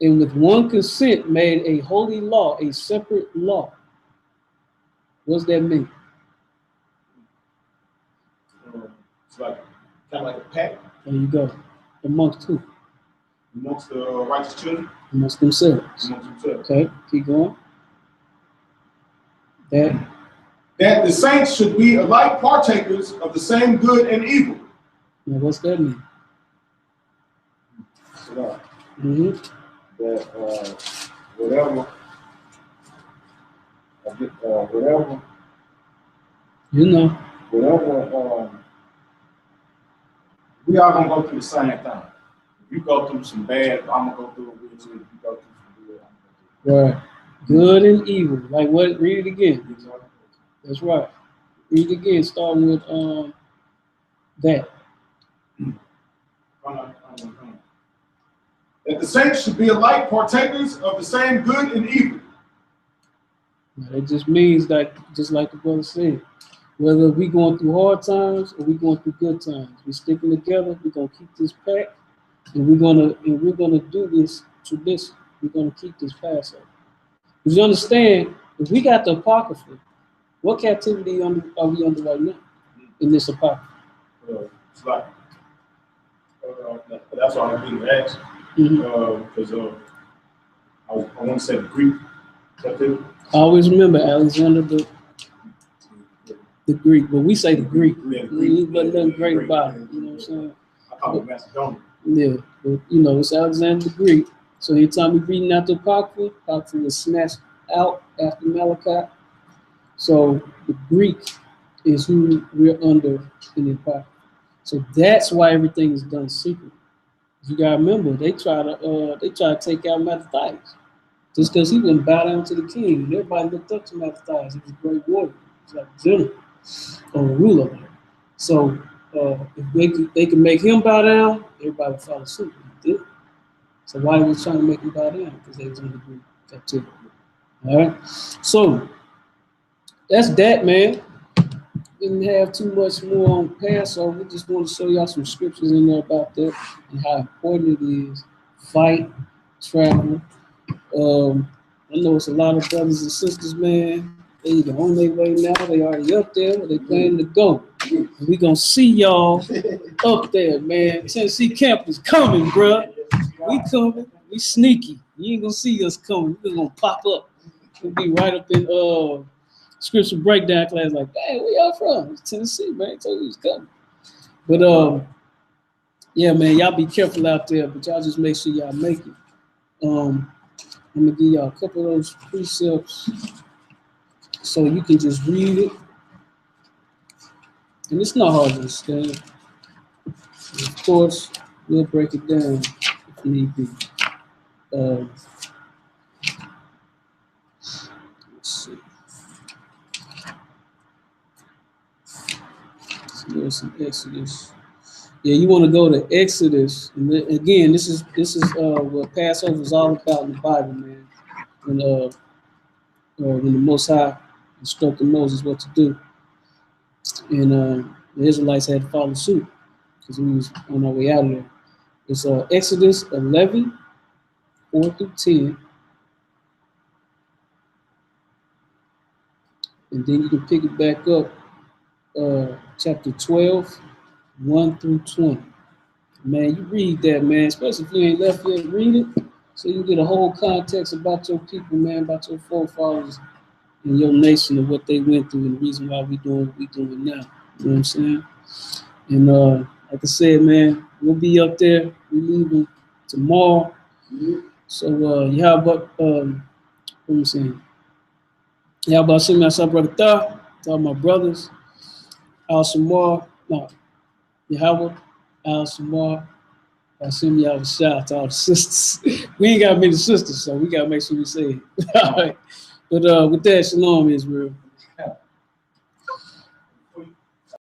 And with one consent made a holy law, a separate law. What's that mean? It's like kind of like a pact. There you go. Amongst who? Amongst the righteous children. Amongst themselves. Amongst themselves. Okay, keep going. That the saints should be alike partakers of the same good and evil. Now, what's that mean? That whatever, you know, whatever, we all gonna go through the same thing. If you go through some bad, I'm gonna go through it with you. If you go through some good, I'm gonna go through it. Right. Good and evil. Like what? Read it again. That's right. Read it again, starting with that. That the saints should be alike partakers of the same good and evil. Now, it just means that, just like the brother said, whether we going through hard times or we going through good times, we sticking together. We're gonna keep this pact, and we're gonna do this tradition. We're gonna keep this Passover. Because you understand, if we got the Apocrypha, what captivity are we under right now in this Apocrypha? It's like that's why I'm being asked. Because I want to say the Greek. I always remember Alexander the Greek, but we say the Greek. But nothing great about it. You know what I'm saying? I call it Macedonia. Yeah, but you know, it's Alexander the Greek. So anytime we're reading out the Apocrypha was snatched out after Malachi. So the Greek is who we're under in the Apocrypha. So that's why everything is done secretly. You gotta remember, they try to take out Mattathias just because he wouldn't bow down to the king. And everybody looked up to Mattathias. He was a great warrior. He was like a general or a ruler. So if they can make him bow down, everybody would follow suit. He did. So why was trying to make him bow down? Because they was under Greek captivity. All right. So that's that, man. Didn't have too much more on Passover. Just want to show y'all some scriptures in there about that and how important it is. Fight, travel. I know it's a lot of brothers and sisters, man. They either on their way now, they already up there, or they planning to go. And we gonna see y'all up there, man. Tennessee camp is coming, bro. We coming. We sneaky. You ain't gonna see us coming. We're gonna pop up. We'll be right up in scripture breakdown class, like, hey, where y'all from? It's Tennessee, man. I told you was coming. But yeah, man, y'all be careful out there, but y'all just make sure y'all make it. I'm gonna give y'all a couple of those precepts so you can just read it. And it's not hard to understand. And of course, we'll break it down if need be. Let's see. There's some Exodus. Yeah, you want to go to Exodus. And again, this is what Passover is all about in the Bible, man. When the Most High instructed Moses what to do, and the Israelites had to follow suit because we was on our way out of there. It's Exodus 11, 4 through 10, and then you can pick it back up. Chapter 12, 1 through 20. Man, you read that, man, especially if you ain't left yet, read it so you can get a whole context about your people, man, about your forefathers, in your nation of what they went through and the reason why we doing what we doing now. You know what I'm saying? And like I said, man, we'll be up there. We leaving tomorrow. So what I'm saying? Yeah, about send me outside brother Thar, to all my brothers. Al-Samar, no, Yahweh, Al-Samar, send me out a shout to all the sisters. We ain't got many sisters, so we gotta make sure we say it. All right. But with that, shalom, Israel.